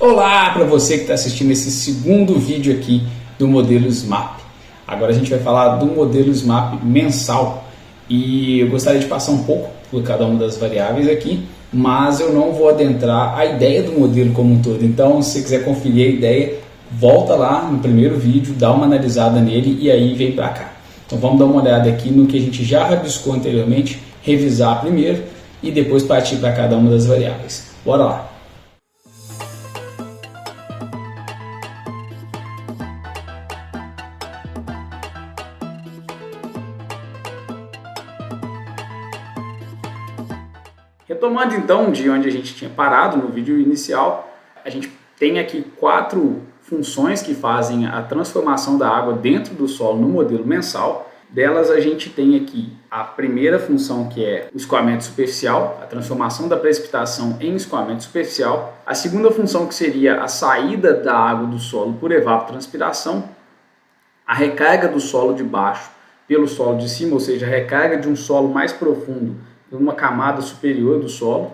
Olá para você que está assistindo esse segundo vídeo aqui do modelo SMAP. Agora a gente vai falar do modelo SMAP mensal e eu gostaria de passar um pouco por cada uma das variáveis aqui, mas eu não vou adentrar a ideia do modelo como um todo. Então, se você quiser conferir a ideia, volta lá no primeiro vídeo, dá uma analisada nele e aí vem para cá. Então vamos dar uma olhada aqui no que a gente já rabiscou anteriormente, revisar primeiro e depois partir para cada uma das variáveis. Bora lá! Retomando então de onde a gente tinha parado no vídeo inicial, a gente tem aqui 4 funções que fazem a transformação da água dentro do solo no modelo mensal. Delas a gente tem aqui a primeira função, que é o escoamento superficial, a transformação da precipitação em escoamento superficial. A segunda função, que seria a saída da água do solo por evapotranspiração. A recarga do solo de baixo pelo solo de cima, ou seja, a recarga de um solo mais profundo uma camada superior do solo,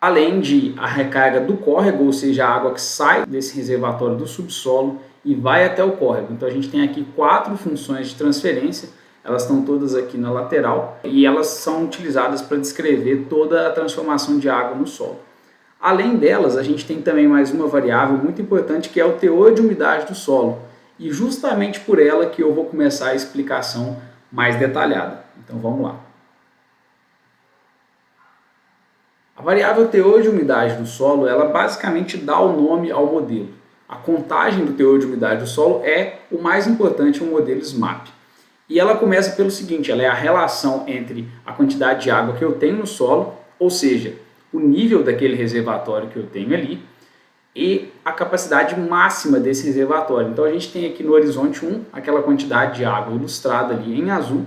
além de a recarga do córrego, ou seja, a água que sai desse reservatório do subsolo e vai até o córrego. Então a gente tem aqui 4 funções de transferência, elas estão todas aqui na lateral e elas são utilizadas para descrever toda a transformação de água no solo. Além delas, a gente tem também mais uma variável muito importante, que é o teor de umidade do solo, e justamente por ela que eu vou começar a explicação mais detalhada. Então vamos lá. A variável teor de umidade do solo, ela basicamente dá o nome ao modelo. A contagem do teor de umidade do solo é o mais importante no modelo SMAP. E ela começa pelo seguinte, ela é a relação entre a quantidade de água que eu tenho no solo, ou seja, o nível daquele reservatório que eu tenho ali, e a capacidade máxima desse reservatório. Então a gente tem aqui no horizonte 1 aquela quantidade de água ilustrada ali em azul,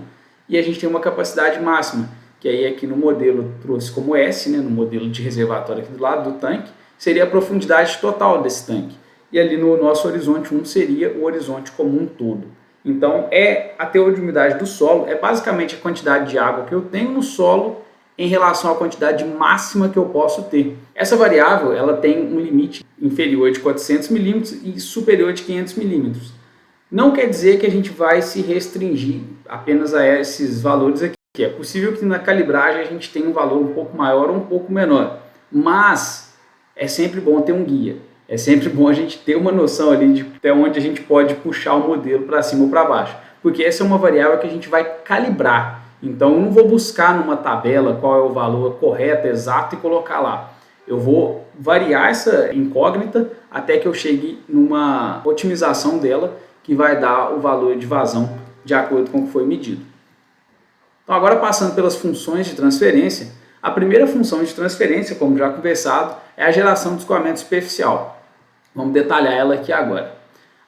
e a gente tem uma capacidade máxima, que aí aqui no modelo trouxe como S, né, no modelo de reservatório aqui do lado do tanque, seria a profundidade total desse tanque. E ali no nosso horizonte 1 seria o horizonte como um todo. Então, a teor de umidade do solo é basicamente a quantidade de água que eu tenho no solo em relação à quantidade máxima que eu posso ter. Essa variável ela tem um limite inferior de 400 milímetros e superior de 500 milímetros. Não quer dizer que a gente vai se restringir apenas a esses valores aqui. É possível que na calibragem a gente tenha um valor um pouco maior ou um pouco menor, mas é sempre bom ter um guia, é sempre bom a gente ter uma noção ali de até onde a gente pode puxar o modelo para cima ou para baixo, porque essa é uma variável que a gente vai calibrar, então eu não vou buscar numa tabela qual é o valor correto, exato e colocar lá, eu vou variar essa incógnita até que eu chegue numa otimização dela que vai dar o valor de vazão de acordo com o que foi medido. Então agora passando pelas funções de transferência, a primeira função de transferência, como já conversado, é a geração de escoamento superficial. Vamos detalhar ela aqui agora.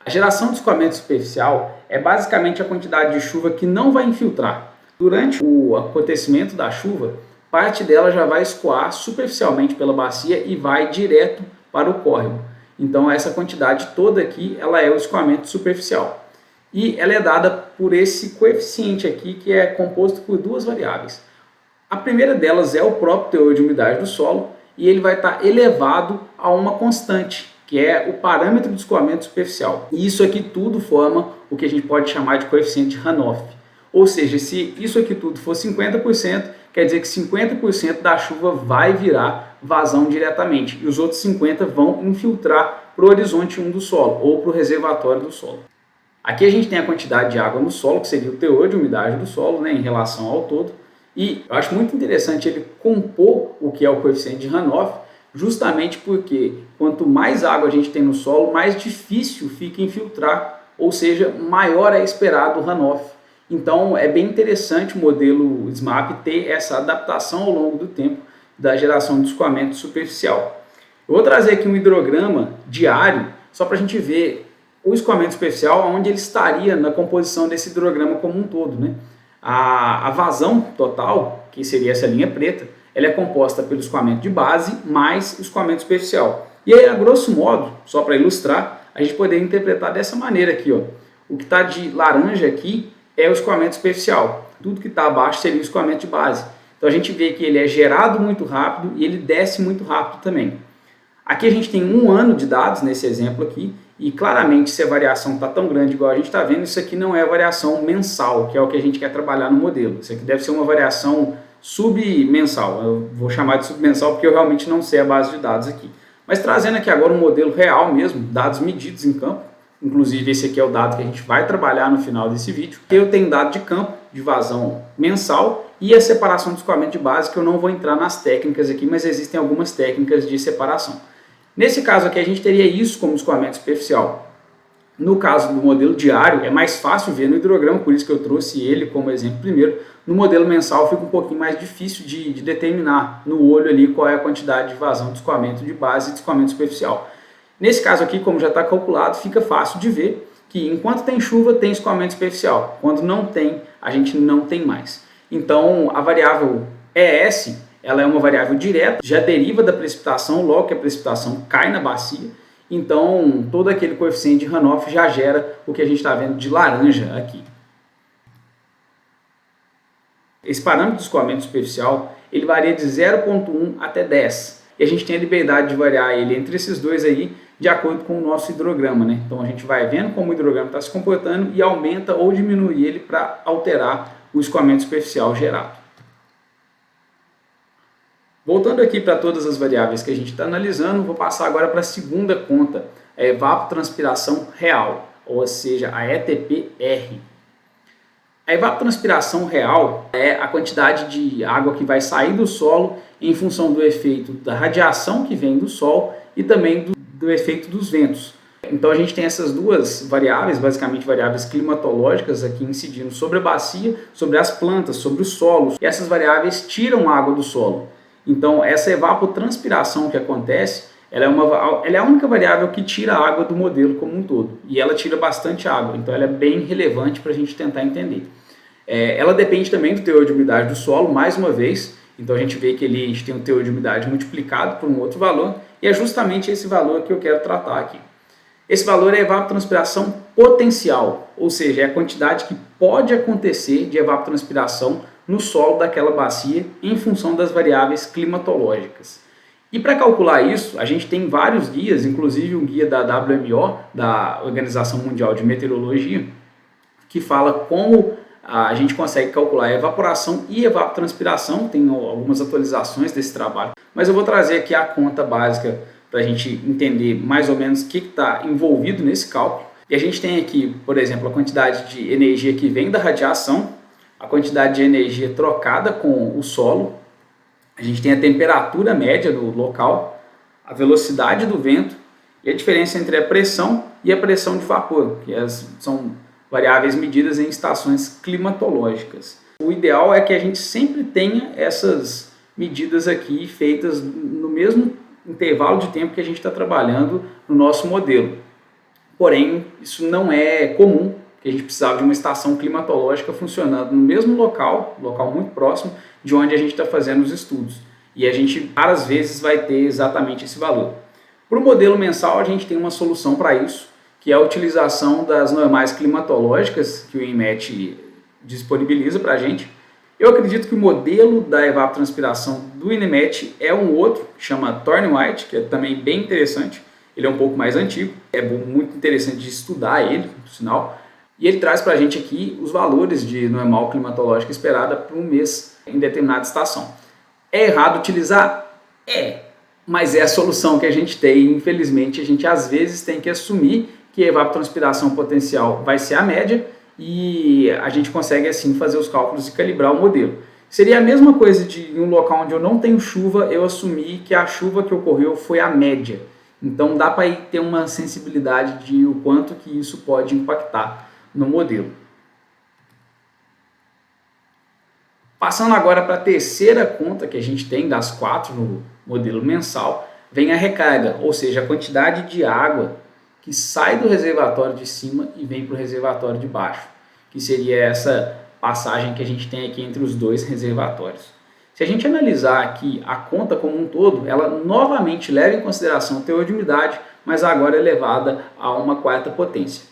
A geração de escoamento superficial é basicamente a quantidade de chuva que não vai infiltrar. Durante o acontecimento da chuva, parte dela já vai escoar superficialmente pela bacia e vai direto para o córrego. Então essa quantidade toda aqui ela é o escoamento superficial. E ela é dada por esse coeficiente aqui, que é composto por 2 variáveis. A primeira delas é o próprio teor de umidade do solo, e ele vai estar elevado a uma constante, que é o parâmetro de escoamento superficial. E isso aqui tudo forma o que a gente pode chamar de coeficiente de runoff. Ou seja, se isso aqui tudo for 50%, quer dizer que 50% da chuva vai virar vazão diretamente, e os outros 50% vão infiltrar para o horizonte 1 do solo, ou para o reservatório do solo. Aqui a gente tem a quantidade de água no solo, que seria o teor de umidade do solo, né, em relação ao todo. E eu acho muito interessante ele compor o que é o coeficiente de runoff, justamente porque quanto mais água a gente tem no solo, mais difícil fica infiltrar, ou seja, maior é esperado o runoff. Então é bem interessante o modelo SMAP ter essa adaptação ao longo do tempo da geração de escoamento superficial. Eu vou trazer aqui um hidrograma diário, só para a gente ver o escoamento superficial, onde ele estaria na composição desse hidrograma como um todo, né? A vazão total, que seria essa linha preta, ela é composta pelo escoamento de base mais o escoamento superficial. E aí, a grosso modo, só para ilustrar, a gente poderia interpretar dessa maneira aqui, ó. O que está de laranja aqui é o escoamento superficial. Tudo que está abaixo seria o escoamento de base. Então a gente vê que ele é gerado muito rápido e ele desce muito rápido também. Aqui a gente tem um ano de dados nesse exemplo aqui, e claramente se a variação está tão grande igual a gente está vendo, isso aqui não é a variação mensal, que é o que a gente quer trabalhar no modelo. Isso aqui deve ser uma variação submensal. Eu vou chamar de submensal porque eu realmente não sei a base de dados aqui. Mas trazendo aqui agora um modelo real mesmo, dados medidos em campo, inclusive esse aqui é o dado que a gente vai trabalhar no final desse vídeo. Eu tenho dado de campo, de vazão mensal, e a separação de escoamento de base, que eu não vou entrar nas técnicas aqui, mas existem algumas técnicas de separação. Nesse caso aqui a gente teria isso como escoamento superficial. No caso do modelo diário é mais fácil ver no hidrograma, por isso que eu trouxe ele como exemplo primeiro. No modelo mensal fica um pouquinho mais difícil de determinar no olho ali qual é a quantidade de vazão de escoamento de base e de escoamento superficial. Nesse caso aqui, como já está calculado, fica fácil de ver que enquanto tem chuva tem escoamento superficial. Quando não tem, a gente não tem mais. Então a variável ES, ela é uma variável direta, já deriva da precipitação, logo que a precipitação cai na bacia. Então todo aquele coeficiente de runoff já gera o que a gente está vendo de laranja aqui. Esse parâmetro de escoamento superficial ele varia de 0,1 até 10. E a gente tem a liberdade de variar ele entre esses dois aí, de acordo com o nosso hidrograma, né? Então a gente vai vendo como o hidrograma está se comportando e aumenta ou diminui ele para alterar o escoamento superficial gerado. Voltando aqui para todas as variáveis que a gente está analisando, vou passar agora para a segunda conta, a evapotranspiração real, ou seja, a ETP-R. A evapotranspiração real é a quantidade de água que vai sair do solo em função do efeito da radiação que vem do sol e também do efeito dos ventos. Então a gente tem essas duas variáveis, basicamente variáveis climatológicas aqui incidindo sobre a bacia, sobre as plantas, sobre os solos. E essas variáveis tiram água do solo. Então essa evapotranspiração que acontece, ela é a única variável que tira a água do modelo como um todo. E ela tira bastante água, então ela é bem relevante para a gente tentar entender. Ela depende também do teor de umidade do solo, mais uma vez. Então a gente vê que a gente tem um teor de umidade multiplicado por um outro valor, e é justamente esse valor que eu quero tratar aqui. Esse valor é a evapotranspiração potencial, ou seja, é a quantidade que pode acontecer de evapotranspiração no solo daquela bacia em função das variáveis climatológicas. E para calcular isso, a gente tem vários guias, inclusive um guia da WMO, da Organização Mundial de Meteorologia, que fala como a gente consegue calcular a evaporação e evapotranspiração. Tem algumas atualizações desse trabalho, mas eu vou trazer aqui a conta básica para a gente entender mais ou menos o que está envolvido nesse cálculo. E a gente tem aqui, por exemplo, a quantidade de energia que vem da radiação, a quantidade de energia trocada com o solo, a gente tem a temperatura média do local, a velocidade do vento e a diferença entre a pressão e a pressão de vapor, que são variáveis medidas em estações climatológicas. O ideal é que a gente sempre tenha essas medidas aqui feitas no mesmo intervalo de tempo que a gente está trabalhando no nosso modelo. Porém, isso não é comum, porque a gente precisava de uma estação climatológica funcionando no mesmo local muito próximo de onde a gente está fazendo os estudos. E a gente, raras vezes, vai ter exatamente esse valor. Para o modelo mensal, a gente tem uma solução para isso, que é a utilização das normais climatológicas que o INMET disponibiliza para a gente. Eu acredito que o modelo da evapotranspiração do INMET é um outro, que chama Thorne-White, que é também bem interessante. Ele é um pouco mais antigo, é muito interessante de estudar ele, por sinal. E ele traz para a gente aqui os valores de normal climatológica esperada para um mês em determinada estação. É errado utilizar? É, mas é a solução que a gente tem. Infelizmente, a gente às vezes tem que assumir que a evapotranspiração potencial vai ser a média e a gente consegue assim fazer os cálculos e calibrar o modelo. Seria a mesma coisa de em um local onde eu não tenho chuva, eu assumir que a chuva que ocorreu foi a média. Então dá para ter uma sensibilidade de o quanto que isso pode impactar no modelo. Passando agora para a terceira conta que a gente tem das 4 no modelo mensal, vem a recarga, ou seja, a quantidade de água que sai do reservatório de cima e vem para o reservatório de baixo, que seria essa passagem que a gente tem aqui entre os dois reservatórios. Se a gente analisar aqui a conta como um todo, ela novamente leva em consideração o teor de umidade, mas agora é elevada a uma 4ª potência.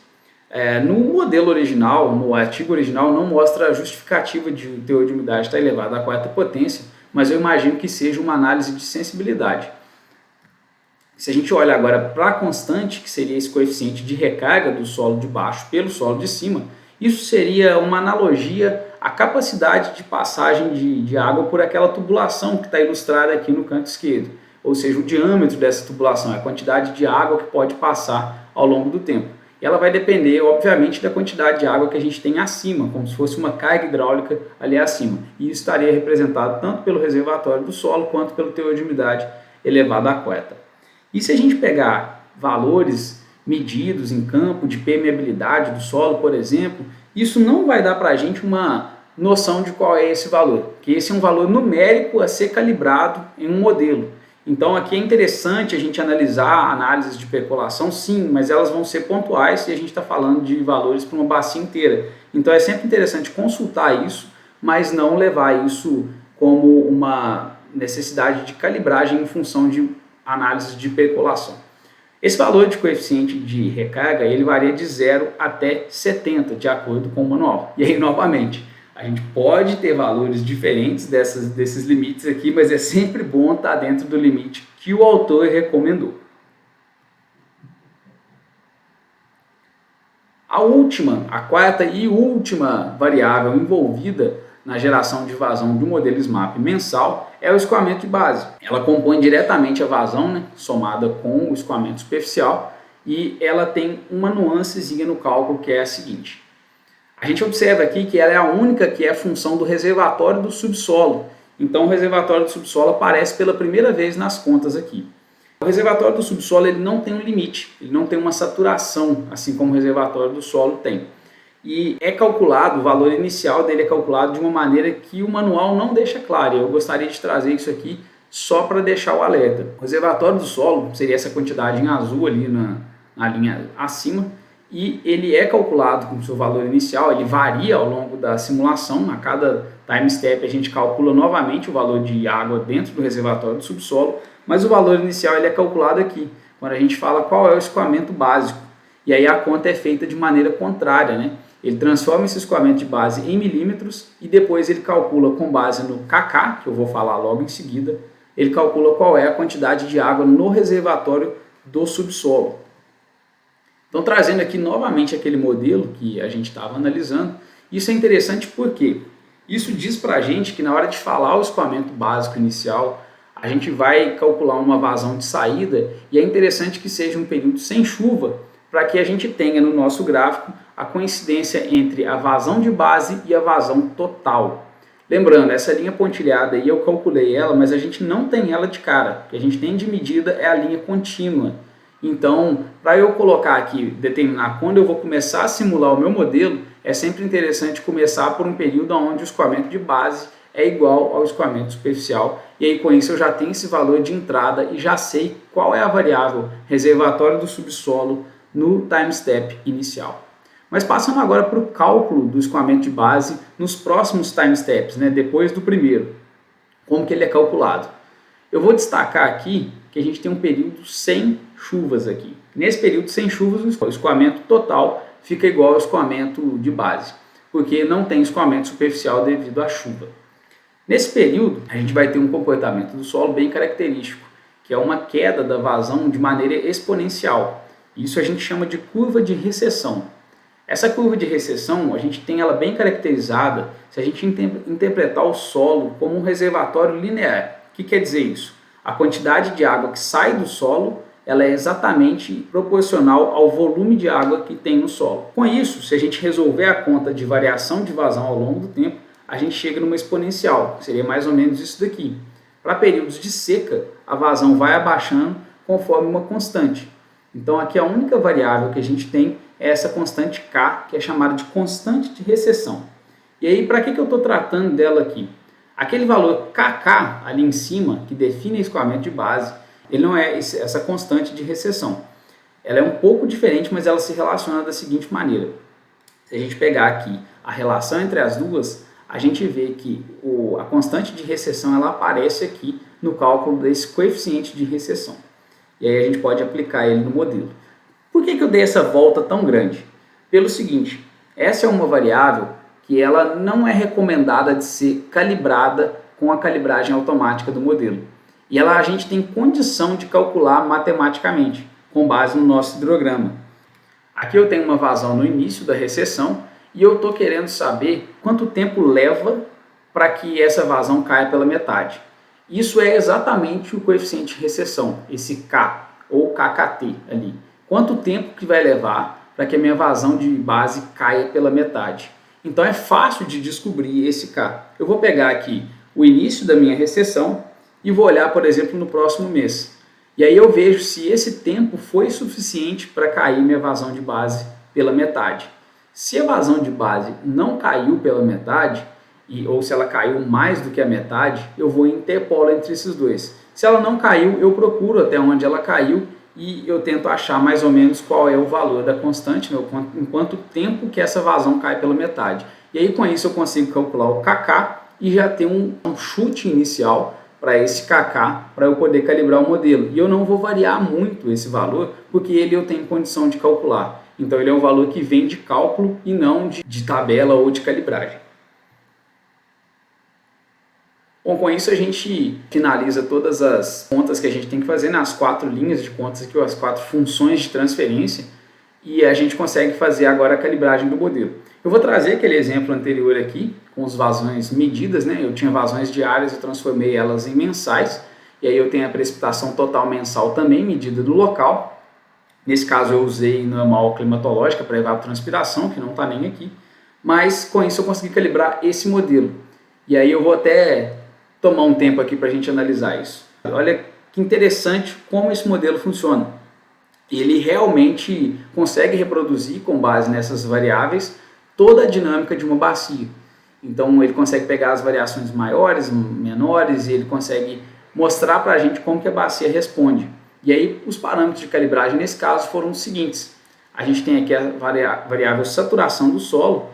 No modelo original, no artigo original, não mostra a justificativa de o teor de umidade estar elevado à 4ª potência, mas eu imagino que seja uma análise de sensibilidade. Se a gente olha agora para a constante, que seria esse coeficiente de recarga do solo de baixo pelo solo de cima, isso seria uma analogia à capacidade de passagem de água por aquela tubulação que está ilustrada aqui no canto esquerdo. Ou seja, o diâmetro dessa tubulação, a quantidade de água que pode passar ao longo do tempo. E ela vai depender, obviamente, da quantidade de água que a gente tem acima, como se fosse uma carga hidráulica ali acima. E isso estaria representado tanto pelo reservatório do solo, quanto pelo teor de umidade elevado à quarta. E se a gente pegar valores medidos em campo de permeabilidade do solo, por exemplo, isso não vai dar para a gente uma noção de qual é esse valor, que esse é um valor numérico a ser calibrado em um modelo. Então aqui é interessante a gente analisar análises de percolação, sim, mas elas vão ser pontuais e a gente está falando de valores para uma bacia inteira. Então é sempre interessante consultar isso, mas não levar isso como uma necessidade de calibragem em função de análises de percolação. Esse valor de coeficiente de recarga ele varia de 0 até 70, de acordo com o manual. E aí, novamente, a gente pode ter valores diferentes desses limites aqui, mas é sempre bom estar dentro do limite que o autor recomendou. A quarta e última variável envolvida na geração de vazão do modelo SMAP mensal é o escoamento de base. Ela compõe diretamente a vazão, né, somada com o escoamento superficial, e ela tem uma nuancezinha no cálculo que é a seguinte. A gente observa aqui que ela é a única que é a função do reservatório do subsolo. Então o reservatório do subsolo aparece pela primeira vez nas contas aqui. O reservatório do subsolo ele não tem um limite, ele não tem uma saturação, assim como o reservatório do solo tem. E é calculado, o valor inicial dele é calculado de uma maneira que o manual não deixa claro. Eu gostaria de trazer isso aqui só para deixar o alerta. O reservatório do solo seria essa quantidade em azul ali na linha acima, e ele é calculado com o seu valor inicial, ele varia ao longo da simulação, a cada time step a gente calcula novamente o valor de água dentro do reservatório do subsolo, mas o valor inicial ele é calculado aqui, quando a gente fala qual é o escoamento básico, e aí a conta é feita de maneira contrária, né? Ele transforma esse escoamento de base em milímetros e depois ele calcula com base no kk, que eu vou falar logo em seguida, ele calcula qual é a quantidade de água no reservatório do subsolo. Então, trazendo aqui novamente aquele modelo que a gente estava analisando, isso é interessante porque isso diz para a gente que na hora de falar o escoamento básico inicial, a gente vai calcular uma vazão de saída e é interessante que seja um período sem chuva para que a gente tenha no nosso gráfico a coincidência entre a vazão de base e a vazão total. Lembrando, essa linha pontilhada aí eu calculei ela, mas a gente não tem ela de cara. O que a gente tem de medida é a linha contínua. Então, para eu colocar aqui, determinar quando eu vou começar a simular o meu modelo, é sempre interessante começar por um período onde o escoamento de base é igual ao escoamento superficial. E aí com isso eu já tenho esse valor de entrada e já sei qual é a variável reservatório do subsolo no time step inicial. Mas passando agora para o cálculo do escoamento de base nos próximos time steps, né, depois do primeiro. Como que ele é calculado? Eu vou destacar aqui que a gente tem um período sem chuvas aqui. Nesse período sem chuvas, o escoamento total fica igual ao escoamento de base, porque não tem escoamento superficial devido à chuva. Nesse período, a gente vai ter um comportamento do solo bem característico, que é uma queda da vazão de maneira exponencial. Isso a gente chama de curva de recessão. Essa curva de recessão, a gente tem ela bem caracterizada se a gente interpretar o solo como um reservatório linear. O que quer dizer isso? A quantidade de água que sai do solo ela é exatamente proporcional ao volume de água que tem no solo. Com isso, se a gente resolver a conta de variação de vazão ao longo do tempo, a gente chega numa exponencial, que seria mais ou menos isso daqui. Para períodos de seca, a vazão vai abaixando conforme uma constante. Então aqui a única variável que a gente tem é essa constante K, que é chamada de constante de recessão. E aí, para que eu estou tratando dela aqui? Aquele valor kk ali em cima, que define o escoamento de base, ele não é essa constante de recessão. Ela é um pouco diferente, mas ela se relaciona da seguinte maneira. Se a gente pegar aqui a relação entre as duas, a gente vê que a constante de recessão ela aparece aqui no cálculo desse coeficiente de recessão. E aí a gente pode aplicar ele no modelo. Por que eu dei essa volta tão grande? Pelo seguinte, essa é uma variável que ela não é recomendada de ser calibrada com a calibragem automática do modelo. e a gente tem condição de calcular matematicamente, com base no nosso hidrograma. Aqui eu tenho uma vazão no início da recessão e eu estou querendo saber quanto tempo leva para que essa vazão caia pela metade. Isso é exatamente o coeficiente de recessão, esse K ou KKT ali. Quanto tempo que vai levar para que a minha vazão de base caia pela metade? Então é fácil de descobrir esse K. Eu vou pegar aqui o início da minha recessão e vou olhar, por exemplo, no próximo mês. E aí eu vejo se esse tempo foi suficiente para cair minha vazão de base pela metade. Se a vazão de base não caiu pela metade, ou se ela caiu mais do que a metade, eu vou interpolar entre esses dois. Se ela não caiu, eu procuro até onde ela caiu e eu tento achar mais ou menos qual é o valor da constante, né, em quanto tempo que essa vazão cai pela metade. E aí com isso eu consigo calcular o KK e já ter um chute inicial para esse KK, para eu poder calibrar o modelo. E eu não vou variar muito esse valor, porque ele eu tenho condição de calcular. Então ele é um valor que vem de cálculo e não de tabela ou de calibragem. Bom, com isso a gente finaliza todas as contas que a gente tem que fazer nas 4 linhas de contas aqui, as 4 funções de transferência, e a gente consegue fazer agora a calibragem do modelo. Eu vou trazer aquele exemplo anterior aqui, com as vazões medidas, né? Eu tinha vazões diárias, eu transformei elas em mensais, e aí eu tenho a precipitação total mensal também medida do local. Nesse caso eu usei normal climatológica para evapotranspiração, que não está nem aqui, mas com isso eu consegui calibrar esse modelo. E aí eu vou até tomar um tempo aqui para a gente analisar isso. Olha que interessante como esse modelo funciona. Ele realmente consegue reproduzir, com base nessas variáveis, toda a dinâmica de uma bacia. Então ele consegue pegar as variações maiores, menores, e ele consegue mostrar para a gente como que a bacia responde. E aí os parâmetros de calibragem nesse caso foram os seguintes. A gente tem aqui a variável saturação do solo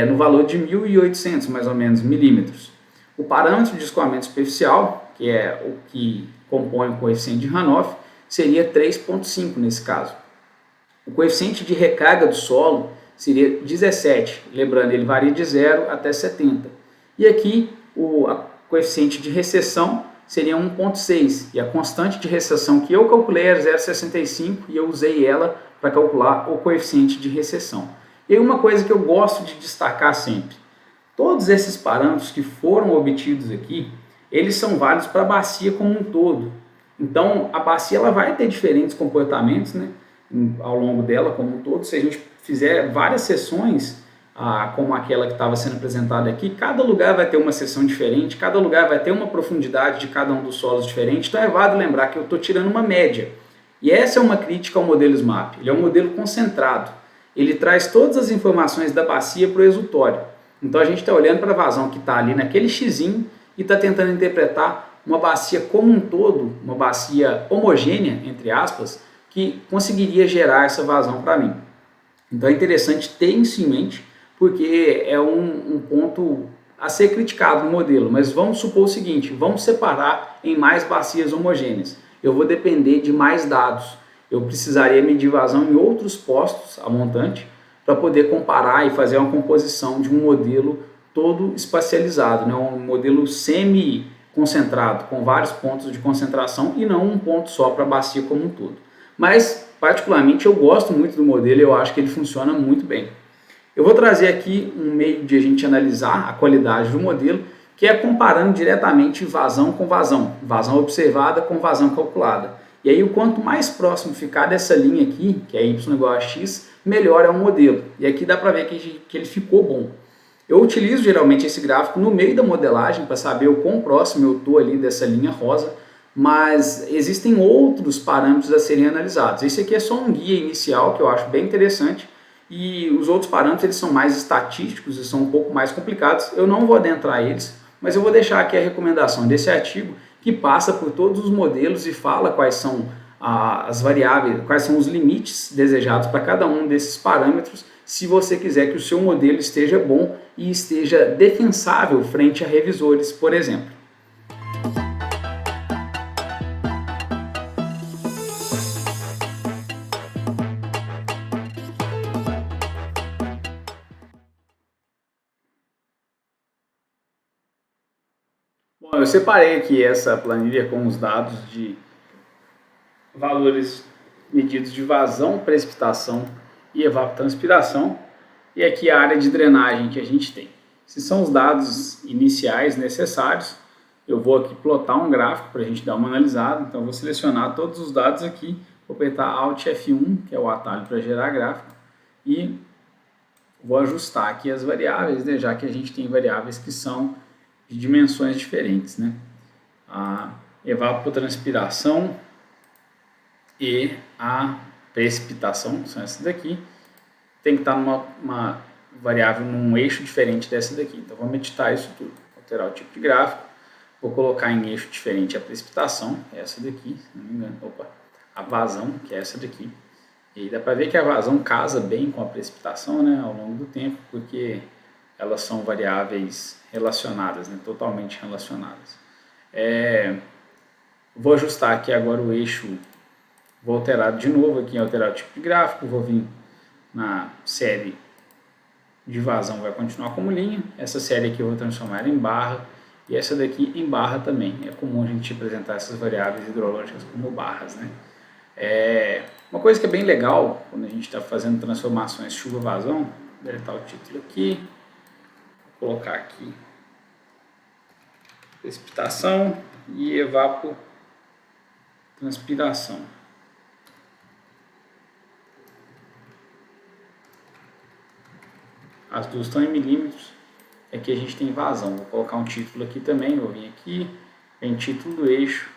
no valor de 1.800 mais ou menos milímetros. O parâmetro de escoamento superficial, que é o que compõe o coeficiente de Hannoff, seria 3,5 nesse caso. O coeficiente de recarga do solo seria 17, lembrando, ele varia de 0 até 70. E aqui o coeficiente de recessão seria 1,6 e a constante de recessão que eu calculei era 0,65 e eu usei ela para calcular o coeficiente de recessão. E uma coisa que eu gosto de destacar sempre, todos esses parâmetros que foram obtidos aqui, eles são válidos para a bacia como um todo. Então, a bacia ela vai ter diferentes comportamentos, né, ao longo dela como um todo. Se a gente fizer várias sessões, como aquela que estava sendo apresentada aqui, cada lugar vai ter uma seção diferente, cada lugar vai ter uma profundidade de cada um dos solos diferente. Então, é válido lembrar que eu estou tirando uma média. E essa é uma crítica ao modelo SMAP. Ele é um modelo concentrado. Ele traz todas as informações da bacia para o exutório. Então a gente está olhando para a vazão que está ali naquele xizinho e está tentando interpretar uma bacia como um todo, uma bacia homogênea, entre aspas, que conseguiria gerar essa vazão para mim. Então é interessante ter isso em mente, porque é um ponto a ser criticado no modelo, mas vamos supor o seguinte, vamos separar em mais bacias homogêneas. Eu vou depender de mais dados, eu precisaria medir vazão em outros postos a montante, para poder comparar e fazer uma composição de um modelo todo espacializado, né? Um modelo semi-concentrado, com vários pontos de concentração e não um ponto só para a bacia como um todo. Mas, particularmente, eu gosto muito do modelo e eu acho que ele funciona muito bem. Eu vou trazer aqui um meio de a gente analisar a qualidade do modelo, que é comparando diretamente vazão com vazão, vazão observada com vazão calculada. E aí, o quanto mais próximo ficar dessa linha aqui, que é y igual a x, melhor é o modelo. E aqui dá para ver que ele ficou bom. Eu utilizo geralmente esse gráfico no meio da modelagem para saber o quão próximo eu estou ali dessa linha rosa, mas existem outros parâmetros a serem analisados. Esse aqui é só um guia inicial que eu acho bem interessante e os outros parâmetros eles são mais estatísticos e são um pouco mais complicados. Eu não vou adentrar eles, mas eu vou deixar aqui a recomendação desse artigo que passa por todos os modelos e fala quais são as variáveis, quais são os limites desejados para cada um desses parâmetros, se você quiser que o seu modelo esteja bom e esteja defensável frente a revisores, por exemplo. Bom, Eu separei aqui essa planilha com os dados de valores medidos de vazão, precipitação e evapotranspiração, e aqui a área de drenagem que a gente tem. Esses são os dados iniciais necessários. Eu vou aqui plotar um gráfico para a gente dar uma analisada, então eu vou selecionar todos os dados aqui, vou apertar Alt F1, que é o atalho para gerar gráfico, e vou ajustar aqui as variáveis, né, já que a gente tem variáveis que são de dimensões diferentes, né? A evapotranspiração e a precipitação, são essas daqui, tem que estar numa variável num eixo diferente dessa daqui. Então vamos editar isso tudo, alterar o tipo de gráfico, vou colocar em eixo diferente a precipitação, essa daqui, se não me engano, a vazão, que é essa daqui. E aí dá para ver que a vazão casa bem com a precipitação, né, ao longo do tempo, porque elas são variáveis relacionadas, né, totalmente relacionadas. Vou ajustar aqui agora o eixo, vou alterar de novo aqui, alterar o tipo de gráfico, vou vir na série de vazão, vai continuar como linha, essa série aqui eu vou transformar em barra, e essa daqui em barra também. É comum a gente apresentar essas variáveis hidrológicas como barras, né? Uma coisa que é bem legal quando a gente está fazendo transformações chuva-vazão, vou deletar o título aqui, vou colocar aqui precipitação e evapotranspiração. As duas estão em milímetros. Aqui a gente tem vazão. Vou colocar um título aqui também. Vou vir aqui, em título do eixo,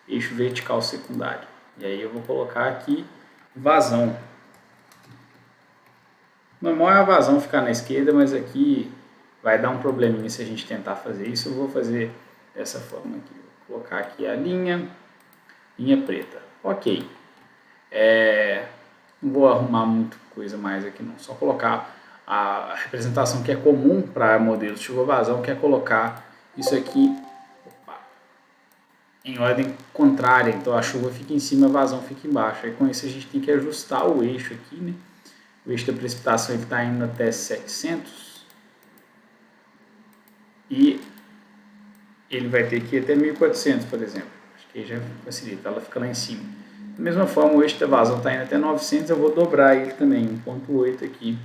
eixo vertical secundário. E aí eu vou colocar aqui vazão. Normal é a vazão ficar na esquerda, mas aqui vai dar um probleminha se a gente tentar fazer isso. Eu vou fazer dessa forma aqui. Vou colocar aqui a linha preta. Ok. Não vou arrumar muita coisa mais aqui não. Só colocar a representação que é comum para modelos de chuva-vazão, que é colocar isso aqui em ordem contrária. Então a chuva fica em cima, a vazão fica embaixo. Aí com isso a gente tem que ajustar o eixo aqui, né? O eixo da precipitação está indo até 700 e ele vai ter que ir até 1400, por exemplo. Acho que aí já facilita, ela fica lá em cima. Da mesma forma, o eixo da vazão está indo até 900, eu vou dobrar ele também, 1.8 aqui.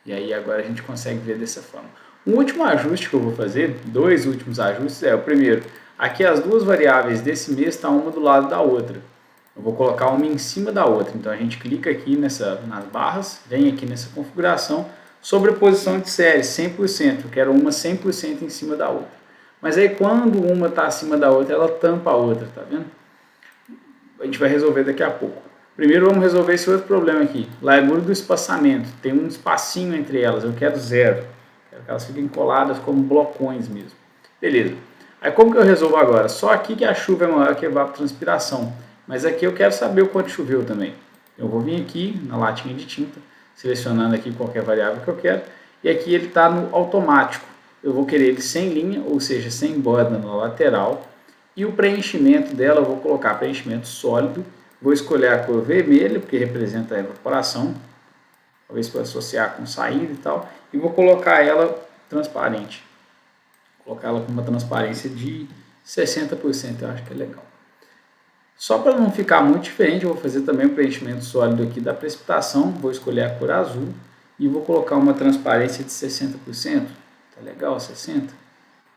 E aí agora a gente consegue ver dessa forma. Um último ajuste que eu vou fazer, dois últimos ajustes, o primeiro, aqui as duas variáveis desse mês estão uma do lado da outra. Eu vou colocar uma em cima da outra, então a gente clica aqui nas barras, vem aqui nessa configuração, sobreposição de série, 100%, eu quero uma 100% em cima da outra. Mas aí quando uma está acima da outra, ela tampa a outra, tá vendo? A gente vai resolver daqui a pouco. Primeiro vamos resolver esse outro problema aqui, largura do espaçamento, tem um espacinho entre elas, eu quero 0, quero que elas fiquem coladas como blocões mesmo. Beleza, aí como que eu resolvo agora? Só aqui que a chuva é maior que a evapotranspiração, mas aqui eu quero saber o quanto choveu também. Eu vou vir aqui na latinha de tinta, selecionando aqui qualquer variável que eu quero, e aqui ele está no automático, eu vou querer ele sem linha, ou seja, sem borda na lateral, e o preenchimento dela eu vou colocar preenchimento sólido. Vou escolher a cor vermelha, porque representa a evaporação, talvez para associar com saída e tal, e vou colocar ela transparente. Vou colocar ela com uma transparência de 60%, eu acho que é legal. Só para não ficar muito diferente, eu vou fazer também o preenchimento sólido aqui da precipitação, vou escolher a cor azul e vou colocar uma transparência de 60%. Tá legal, 60%?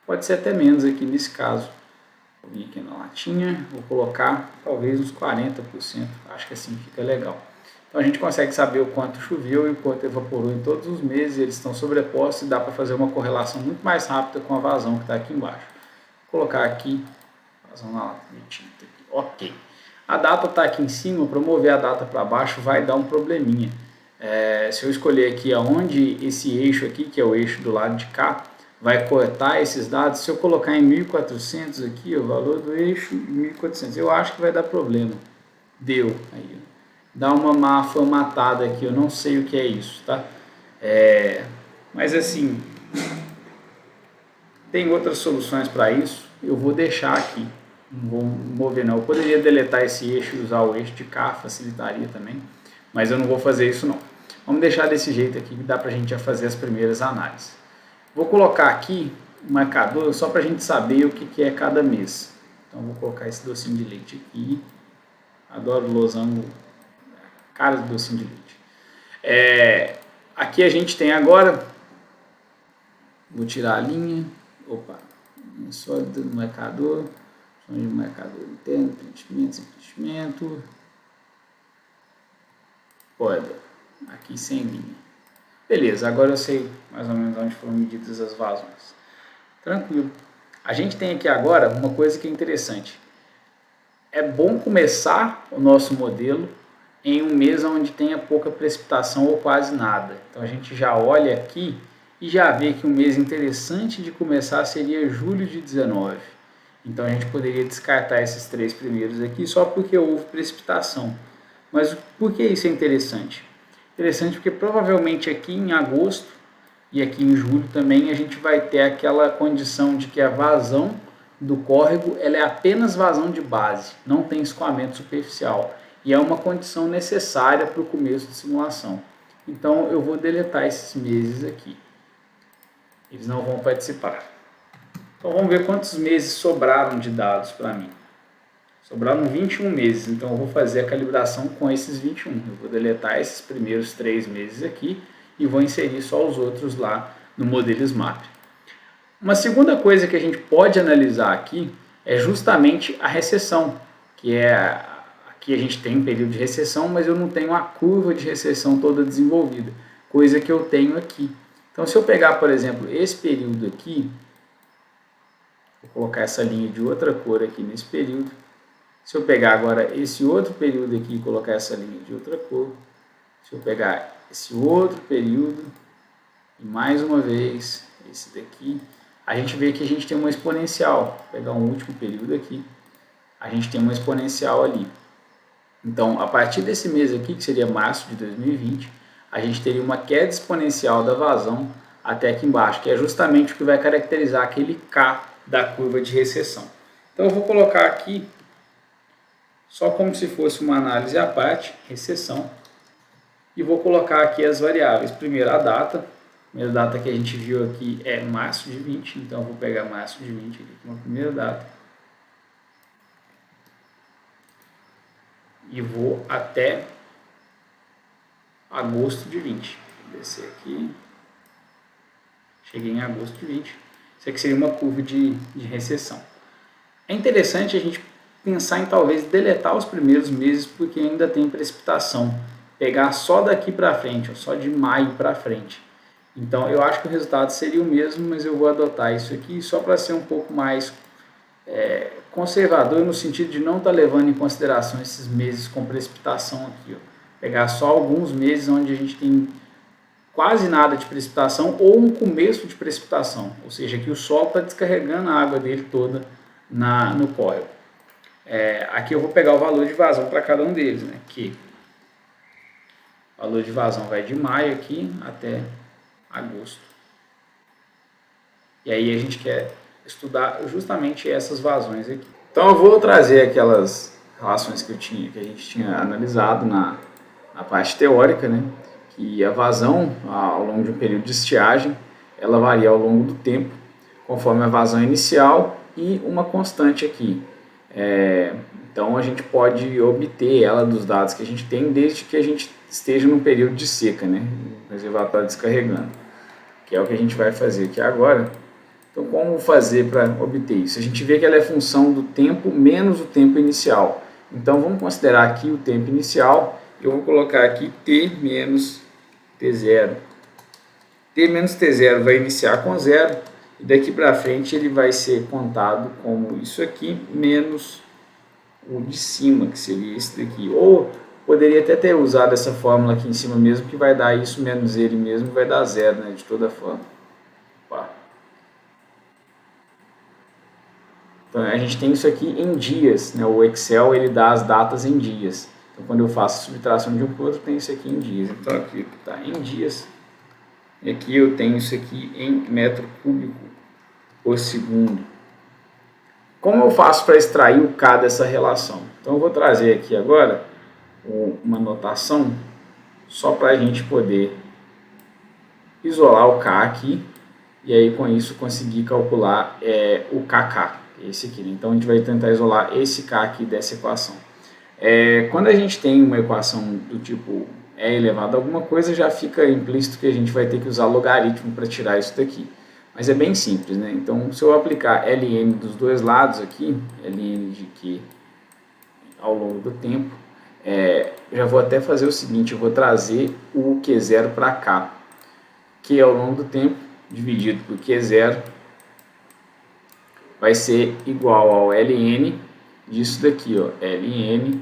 Pode ser até menos aqui nesse caso. Vou vir aqui na latinha, vou colocar talvez uns 40%, acho que assim fica legal. Então a gente consegue saber o quanto choveu e o quanto evaporou em todos os meses, eles estão sobrepostos e dá para fazer uma correlação muito mais rápida com a vazão que está aqui embaixo. Vou colocar aqui, vazão na latinha de tinta aqui, ok. A data está aqui em cima, para mover a data para baixo vai dar um probleminha. Se eu escolher aqui aonde esse eixo aqui, que é o eixo do lado de cá, vai cortar esses dados, se eu colocar em 1400 aqui, o valor do eixo 1400, eu acho que vai dar problema. Deu. Aí, dá uma má formatada aqui, eu não sei o que é isso, tá? Mas assim, tem outras soluções para isso, eu vou deixar aqui, não vou mover não. Eu poderia deletar esse eixo e usar o eixo de cá, facilitaria também, mas eu não vou fazer isso não. Vamos deixar desse jeito aqui, que dá pra gente já fazer as primeiras análises. Vou colocar aqui um marcador só para a gente saber o que é cada mês. Então vou colocar esse docinho de leite aqui. Adoro losango, cara de docinho de leite. Aqui a gente tem agora, vou tirar a linha, opa, só do marcador, de marcador interno, preenchimento, borda, aqui sem linha. Beleza, agora eu sei mais ou menos onde foram medidas as vazões. Tranquilo. A gente tem aqui agora uma coisa que é interessante. É bom começar o nosso modelo em um mês onde tenha pouca precipitação ou quase nada. Então a gente já olha aqui e já vê que um mês interessante de começar seria julho de 19. Então a gente poderia descartar esses 3 primeiros aqui só porque houve precipitação. Mas por que isso é interessante? Interessante porque provavelmente aqui em agosto e aqui em julho também a gente vai ter aquela condição de que a vazão do córrego ela é apenas vazão de base, não tem escoamento superficial. E é uma condição necessária para o começo de simulação. Então eu vou deletar esses meses aqui. Eles não vão participar. Então vamos ver quantos meses sobraram de dados para mim. Sobraram 21 meses, então eu vou fazer a calibração com esses 21. Eu vou deletar esses primeiros 3 meses aqui e vou inserir só os outros lá no modelo SMAP. Uma segunda coisa que a gente pode analisar aqui é justamente a recessão, que é aqui a gente tem um período de recessão, mas eu não tenho a curva de recessão toda desenvolvida, coisa que eu tenho aqui. Então se eu pegar, por exemplo, esse período aqui, vou colocar essa linha de outra cor aqui nesse período. Se eu pegar agora esse outro período aqui e colocar essa linha de outra cor, se eu pegar esse outro período e mais uma vez esse daqui, a gente vê que a gente tem uma exponencial. Vou pegar um último período aqui, a gente tem uma exponencial ali. Então, a partir desse mês aqui, que seria março de 2020, a gente teria uma queda exponencial da vazão até aqui embaixo, que é justamente o que vai caracterizar aquele K da curva de recessão. Então, eu vou colocar aqui só como se fosse uma análise à parte, recessão, e vou colocar aqui as variáveis. Primeiro a data, a primeira data que a gente viu aqui é março de 20, então eu vou pegar março de 20 aqui como a primeira data, e vou até agosto de 20, vou descer aqui, cheguei em agosto de 20, isso aqui seria uma curva de recessão. É interessante a gente pensar em talvez deletar os primeiros meses porque ainda tem precipitação, pegar só daqui para frente, ou só de maio para frente. Então eu acho que o resultado seria o mesmo, mas eu vou adotar isso aqui só para ser um pouco mais conservador no sentido de não estar levando em consideração esses meses com precipitação aqui. Ó. Pegar só alguns meses onde a gente tem quase nada de precipitação ou um começo de precipitação, ou seja, que o solo está descarregando a água dele toda no córrego. Aqui eu vou pegar o valor de vazão para cada um deles, né? Que o valor de vazão vai de maio aqui até agosto. E aí a gente quer estudar justamente essas vazões aqui. Então eu vou trazer aquelas relações que a gente tinha analisado na parte teórica, né? Que a vazão ao longo de um período de estiagem, ela varia ao longo do tempo, conforme a vazão inicial e uma constante aqui. Então a gente pode obter ela dos dados que a gente tem desde que a gente esteja num período de seca, né? O reservatório descarregando, que é o que a gente vai fazer aqui agora. Então como fazer para obter isso? A gente vê que ela é função do tempo menos o tempo inicial. Então vamos considerar aqui o tempo inicial, eu vou colocar aqui T menos T0. T menos T0 vai iniciar com 0 e daqui para frente ele vai ser contado como isso aqui menos o de cima, que seria esse daqui. Ou poderia até ter usado essa fórmula aqui em cima mesmo, que vai dar isso menos ele mesmo, vai dar 0, né, de toda forma. Opa. Então a gente tem isso aqui em dias, né? O Excel ele dá as datas em dias. Então quando eu faço a subtração de um para o outro, tem isso aqui em dias. Então aqui está em dias. E aqui eu tenho isso aqui em metro cúbico por segundo. Como eu faço para extrair o K dessa relação? Então eu vou trazer aqui agora uma notação só para a gente poder isolar o K aqui e aí com isso conseguir calcular o KK, esse aqui, né? Então a gente vai tentar isolar esse K aqui dessa equação. Quando a gente tem uma equação do tipo e elevado a alguma coisa, já fica implícito que a gente vai ter que usar logaritmo para tirar isso daqui. Mas é bem simples, né? Então, se eu aplicar ln dos dois lados aqui, ln de Q ao longo do tempo, já vou até fazer o seguinte, eu vou trazer o Q0 para cá. Q ao longo do tempo, dividido por Q0, vai ser igual ao ln disso daqui, ó, ln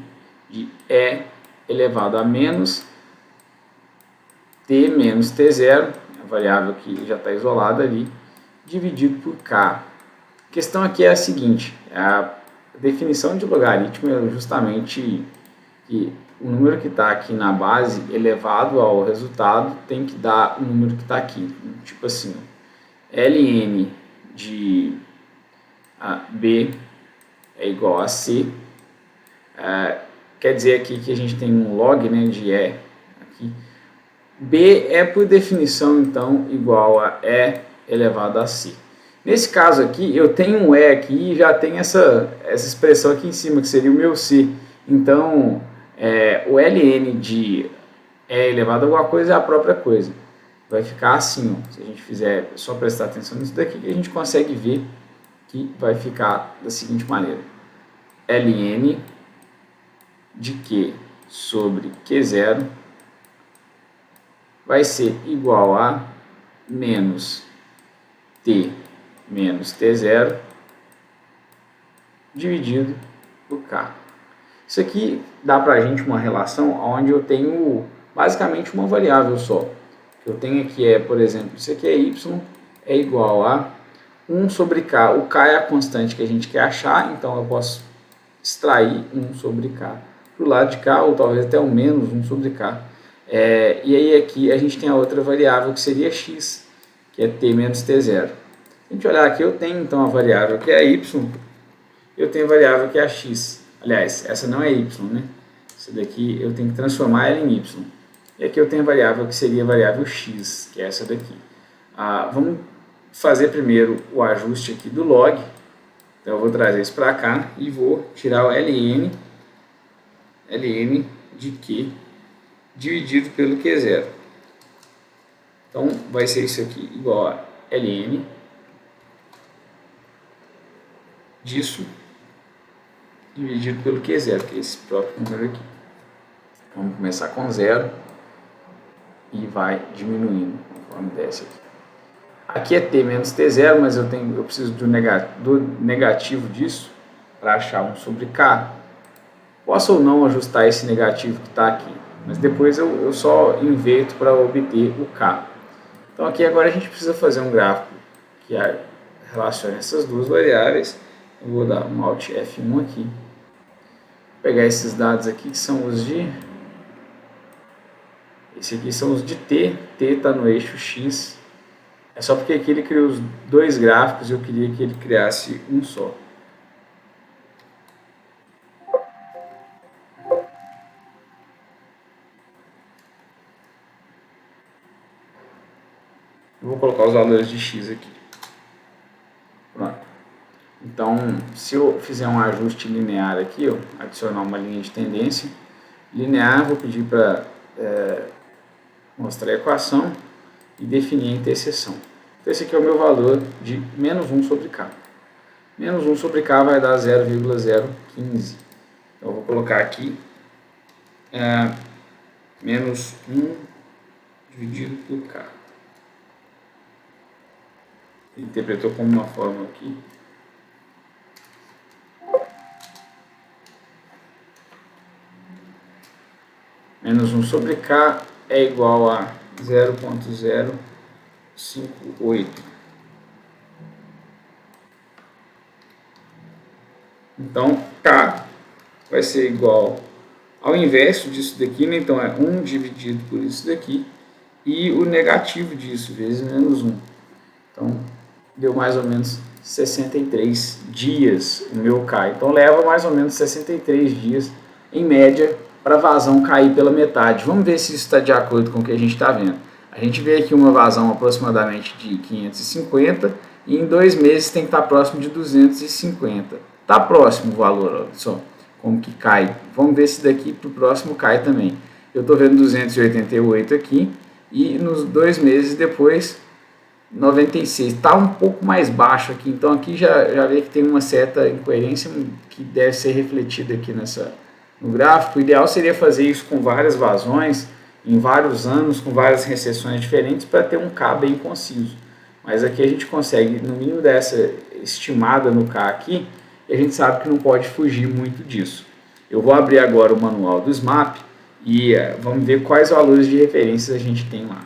de E elevado a menos T menos T0, a variável que já está isolada ali, dividido por K. A questão aqui é a seguinte, a definição de logaritmo é justamente que o número que está aqui na base elevado ao resultado tem que dar o número que está aqui. Tipo assim, ln de B é igual a C. Quer dizer aqui que a gente tem um log, né, de E aqui. B é, por definição, então, igual a E elevado a C. Nesse caso aqui, eu tenho um E aqui e já tem essa expressão aqui em cima, que seria o meu C. Então, o ln de E elevado a alguma coisa é a própria coisa. Vai ficar assim, ó. Se a gente fizer, só prestar atenção nisso daqui, que a gente consegue ver que vai ficar da seguinte maneira. ln de Q sobre Q0 vai ser igual a menos T menos T0 dividido por K. Isso aqui dá para a gente uma relação onde eu tenho basicamente uma variável só. Eu tenho aqui por exemplo, isso aqui é y, é igual a 1 sobre K. O K é a constante que a gente quer achar, então eu posso extrair 1 sobre K para o lado de cá, ou talvez até o menos 1 sobre K. E aí aqui a gente tem a outra variável que seria x, que é t menos t0. Se a gente olhar aqui, eu tenho então a variável que é a y, eu tenho a variável que é a x. Aliás, essa não é y, né? Essa daqui eu tenho que transformar ela em y. E aqui eu tenho a variável que seria a variável x, que é essa daqui. Vamos fazer primeiro o ajuste aqui do log. Então eu vou trazer isso para cá e vou tirar o ln de Q dividido pelo Q0. Então vai ser isso aqui igual a ln disso dividido pelo Q0, que é esse próprio número aqui. Vamos começar com 0 e vai diminuindo conforme desce aqui. Aqui é t menos t0, mas eu preciso do negativo disso para achar 1 sobre k. Posso ou não ajustar esse negativo que está aqui, mas depois eu só inverto para obter o k. Então aqui agora a gente precisa fazer um gráfico que relacione essas duas variáveis. Eu vou dar um Alt F1 aqui. Vou pegar esses dados aqui que são os de... Esse aqui são os de t está no eixo x. É só porque aqui ele criou os dois gráficos e eu queria que ele criasse um só. Eu vou colocar os valores de x aqui. Pronto. Então, se eu fizer um ajuste linear aqui, adicionar uma linha de tendência linear, vou pedir para mostrar a equação e definir a interseção. Então, esse aqui é o meu valor de menos 1 sobre k. Menos 1 sobre k vai dar 0,015. Então, eu vou colocar aqui menos 1 dividido por k. Ele interpretou como uma fórmula aqui. Menos 1 sobre k é igual a 0,058. Então, k vai ser igual ao inverso disso daqui, né? Então é 1 dividido por isso daqui, e o negativo disso, vezes menos 1. Então, deu mais ou menos 63 dias o meu k. Então, leva mais ou menos 63 dias, em média, para a vazão cair pela metade. Vamos ver se isso está de acordo com o que a gente está vendo. A gente vê aqui uma vazão aproximadamente de 550 e em 2 meses tem que estar próximo de 250. Está próximo o valor, olha só como que cai. Vamos ver se daqui para o próximo cai também. Eu estou vendo 288 aqui e nos 2 meses depois 96. Está um pouco mais baixo aqui, então aqui já vê que tem uma certa incoerência que deve ser refletida aqui no gráfico. O ideal seria fazer isso com várias vazões, em vários anos, com várias recessões diferentes, para ter um K bem conciso. Mas aqui a gente consegue, no mínimo dessa estimada no K aqui, e a gente sabe que não pode fugir muito disso. Eu vou abrir agora o manual do SMAP e vamos ver quais valores de referência a gente tem lá.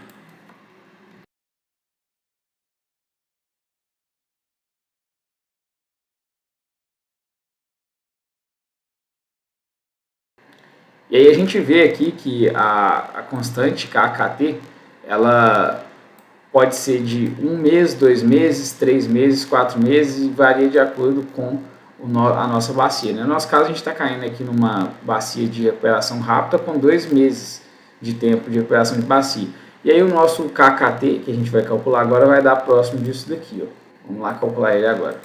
E aí a gente vê aqui que a constante KKT, ela pode ser de 1 mês, 2 meses, 3 meses, 4 meses e varia de acordo com a nossa bacia. No nosso caso, a gente está caindo aqui numa bacia de recuperação rápida com 2 meses de tempo de recuperação de bacia. E aí o nosso KKT, que a gente vai calcular agora, vai dar próximo disso daqui. Ó. Vamos lá calcular ele agora.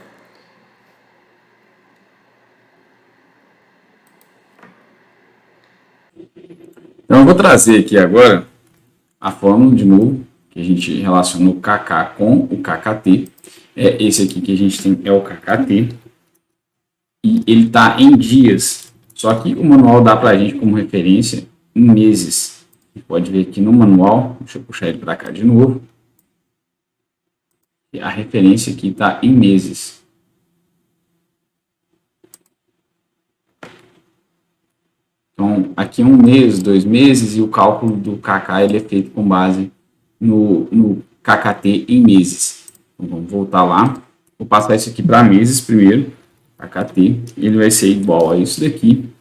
Então eu vou trazer aqui agora a fórmula de novo, que a gente relaciona o KK com o KKT. Esse aqui que a gente tem é o KKT. E ele está em dias. Só que o manual dá para a gente como referência em meses. A gente pode ver aqui no manual, deixa eu puxar ele para cá de novo. E a referência aqui está em meses. Então, aqui é 1 mês, 2 meses, e o cálculo do KK ele é feito com base no KKT em meses. Então, vamos voltar lá. Vou passar isso aqui para meses primeiro. KKT, ele vai ser igual a isso daqui,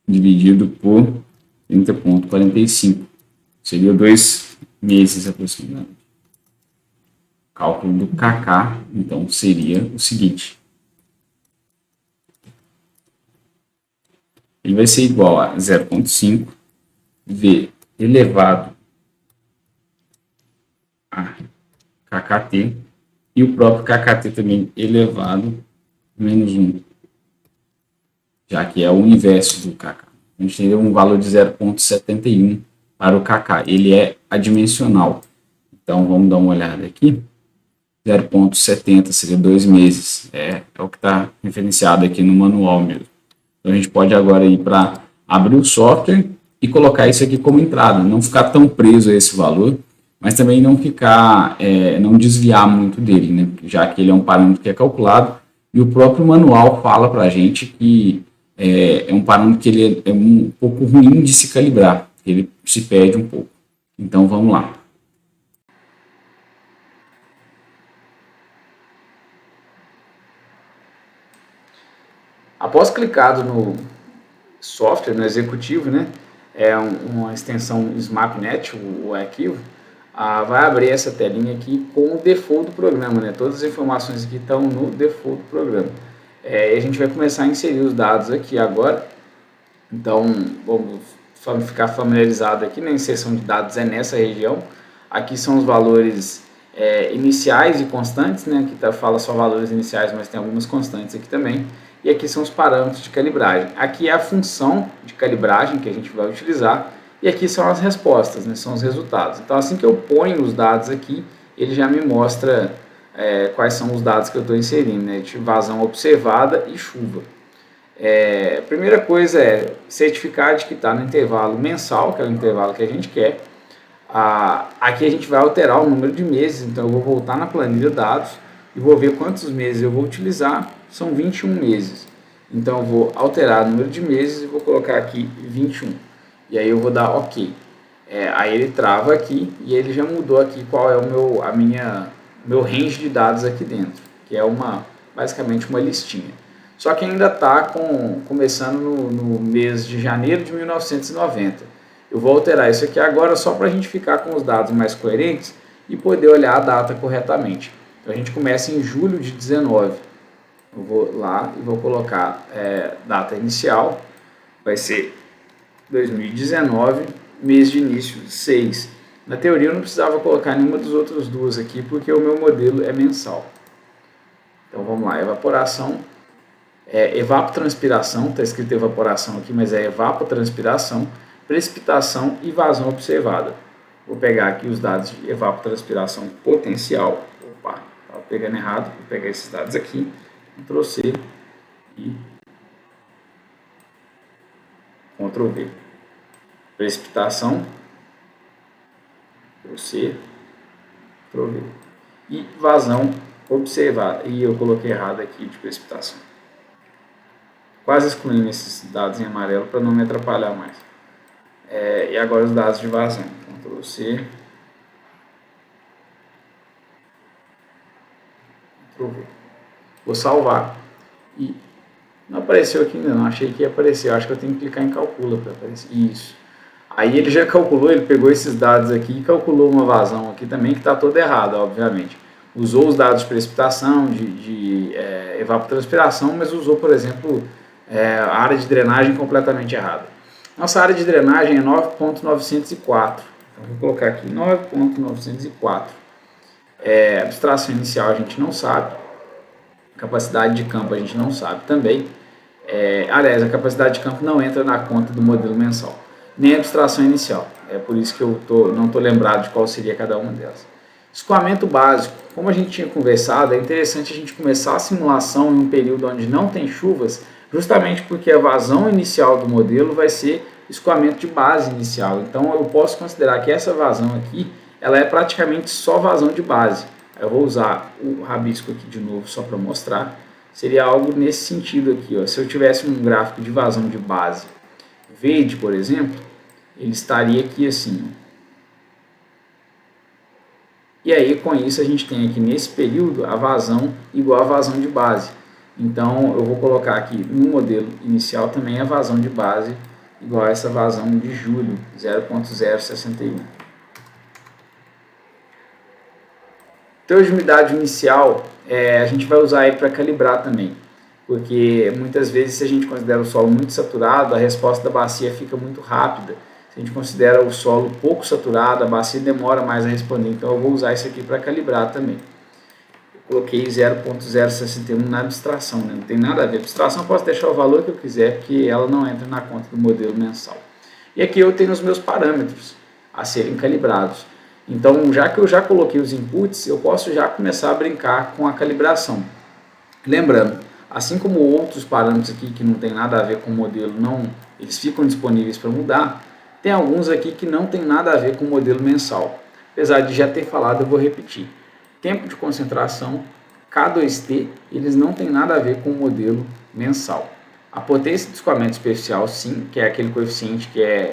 dividido por 30,45. Seria 2 meses aproximadamente. O cálculo do KK, então, seria o seguinte. Ele vai ser igual a 0,5 V elevado a KKT e o próprio KKT também elevado a menos 1, já que é o inverso do KK. A gente tem um valor de 0,71 para o KK, ele é adimensional. Então, vamos dar uma olhada aqui. 0,70 seria 2 meses, é o que está referenciado aqui no manual mesmo. Então, a gente pode agora ir para abrir o software e colocar isso aqui como entrada, não ficar tão preso a esse valor, mas também não ficar, não desviar muito dele, né? Já que ele é um parâmetro que é calculado e o próprio manual fala para a gente que é um parâmetro que ele é um pouco ruim de se calibrar, ele se perde um pouco. Então, vamos lá. Após clicado no software, no executivo, né, uma extensão SMAPnet, o arquivo, vai abrir essa telinha aqui com o default do programa, né, todas as informações aqui estão no default do programa. E a gente vai começar a inserir os dados aqui agora, então vamos ficar familiarizado aqui, na inserção de dados é nessa região, aqui são os valores iniciais e constantes, né, aqui fala só valores iniciais, mas tem algumas constantes aqui também. E aqui são os parâmetros de calibragem. Aqui é a função de calibragem que a gente vai utilizar. E aqui são as respostas, né? São os resultados. Então, assim que eu ponho os dados aqui, ele já me mostra quais são os dados que eu estou inserindo, né? De vazão observada e chuva. A primeira coisa é certificar de que está no intervalo mensal, que é o intervalo que a gente quer. Aqui a gente vai alterar o número de meses, então eu vou voltar na planilha dados e vou ver quantos meses eu vou utilizar. São 21 meses. Então, eu vou alterar o número de meses e vou colocar aqui 21. E aí eu vou dar OK. Aí ele trava aqui e ele já mudou aqui qual é o meu range de dados aqui dentro, que é basicamente uma listinha. Só que ainda está começando no mês de janeiro de 1990. Eu vou alterar isso aqui agora só para a gente ficar com os dados mais coerentes e poder olhar a data corretamente. Então, a gente começa em julho de 19. Eu vou lá e vou colocar data inicial, vai ser 2019, mês de início 6. Na teoria eu não precisava colocar nenhuma das outras duas aqui, porque o meu modelo é mensal. Então vamos lá, evaporação, evapotranspiração, está escrito evaporação aqui, mas é evapotranspiração, precipitação e vazão observada. Vou pegar aqui os dados de evapotranspiração potencial. Opa, estava pegando errado, vou pegar esses dados aqui, Ctrl C e Ctrl V. Precipitação, Ctrl C, Ctrl V. E vazão observada. E eu coloquei errado aqui de precipitação. Quase excluindo esses dados em amarelo para não me atrapalhar mais. E agora os dados de vazão. Ctrl C, Ctrl V. Vou salvar. E não apareceu aqui ainda não, achei que ia aparecer. Eu acho que eu tenho que clicar em calcula para aparecer. Isso. Aí ele já calculou, ele pegou esses dados aqui e calculou uma vazão aqui também que está toda errada, obviamente. Usou os dados de precipitação, de evapotranspiração, mas usou, por exemplo, a área de drenagem completamente errada. Nossa área de drenagem é 9.904. Então, vou colocar aqui 9.904. Abstração inicial a gente não sabe. Capacidade de campo a gente não sabe também. Aliás, a capacidade de campo não entra na conta do modelo mensal. Nem a abstração inicial. É por isso que eu não estou lembrado de qual seria cada uma delas. Escoamento básico. Como a gente tinha conversado, é interessante a gente começar a simulação em um período onde não tem chuvas, justamente porque a vazão inicial do modelo vai ser escoamento de base inicial. Então eu posso considerar que essa vazão aqui, ela é praticamente só vazão de base. Eu vou usar o rabisco aqui de novo só para mostrar. Seria algo nesse sentido aqui, ó. Se eu tivesse um gráfico de vazão de base verde, por exemplo, ele estaria aqui assim. E aí, com isso, a gente tem aqui nesse período a vazão igual a vazão de base. Então, eu vou colocar aqui no modelo inicial também a vazão de base igual a essa vazão de julho, 0.061. Teor de umidade inicial, a gente vai usar ele para calibrar também. Porque muitas vezes, se a gente considera o solo muito saturado, a resposta da bacia fica muito rápida. Se a gente considera o solo pouco saturado, a bacia demora mais a responder. Então eu vou usar isso aqui para calibrar também. Eu coloquei 0.061 na abstração, né? Não tem nada a ver. A abstração eu posso deixar o valor que eu quiser, porque ela não entra na conta do modelo mensal. E aqui eu tenho os meus parâmetros a serem calibrados. Então, já que eu já coloquei os inputs, eu posso já começar a brincar com a calibração. Lembrando, assim como outros parâmetros aqui que não tem nada a ver com o modelo, eles ficam disponíveis para mudar, tem alguns aqui que não tem nada a ver com o modelo mensal. Apesar de já ter falado, eu vou repetir. Tempo de concentração, K2T, eles não têm nada a ver com o modelo mensal. A potência de escoamento superficial, sim, que é aquele coeficiente que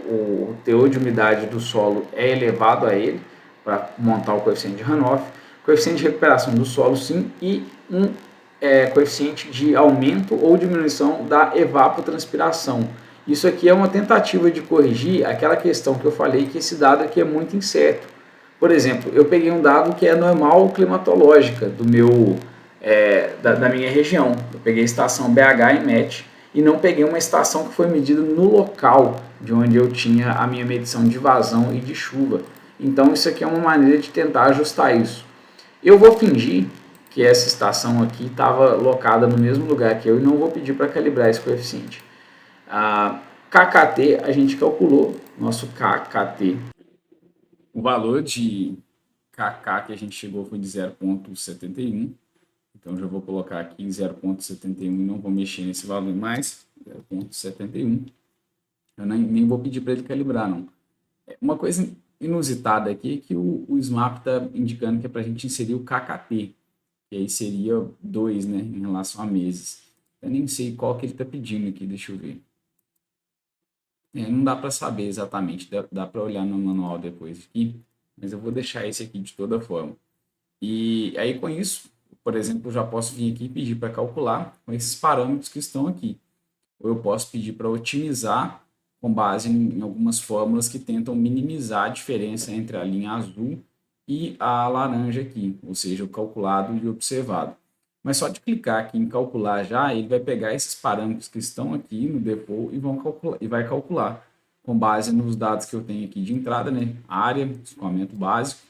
o teor de umidade do solo é elevado a ele, para montar o coeficiente de Hannoff. Coeficiente de recuperação do solo, sim, e um coeficiente de aumento ou diminuição da evapotranspiração. Isso aqui é uma tentativa de corrigir aquela questão que eu falei, que esse dado aqui é muito incerto. Por exemplo, eu peguei um dado que é normal climatológica da minha região. Eu peguei a estação BH e MET e não peguei uma estação que foi medida no local de onde eu tinha a minha medição de vazão e de chuva. Então isso aqui é uma maneira de tentar ajustar isso. Eu vou fingir que essa estação aqui estava locada no mesmo lugar que eu e não vou pedir para calibrar esse coeficiente. KKT, a gente calculou, nosso KKT, o valor de KK que a gente chegou foi de 0.71, então já vou colocar aqui em 0.71 e não vou mexer nesse valor mais, 0.71, eu nem vou pedir para ele calibrar não. Uma coisa inusitada aqui é que o SMAP está indicando que é para a gente inserir o KKT, que aí seria 2, né, em relação a meses. Eu nem sei qual que ele está pedindo aqui, deixa eu ver. Não dá para saber exatamente, dá para olhar no manual depois aqui, mas eu vou deixar esse aqui de toda forma. E aí com isso, por exemplo, eu já posso vir aqui e pedir para calcular com esses parâmetros que estão aqui. Ou eu posso pedir para otimizar com base em algumas fórmulas que tentam minimizar a diferença entre a linha azul e a laranja aqui, ou seja, o calculado e o observado. Mas só de clicar aqui em calcular já, ele vai pegar esses parâmetros que estão aqui no default e vai calcular. com base nos dados que eu tenho aqui de entrada, né? Área, escoamento básico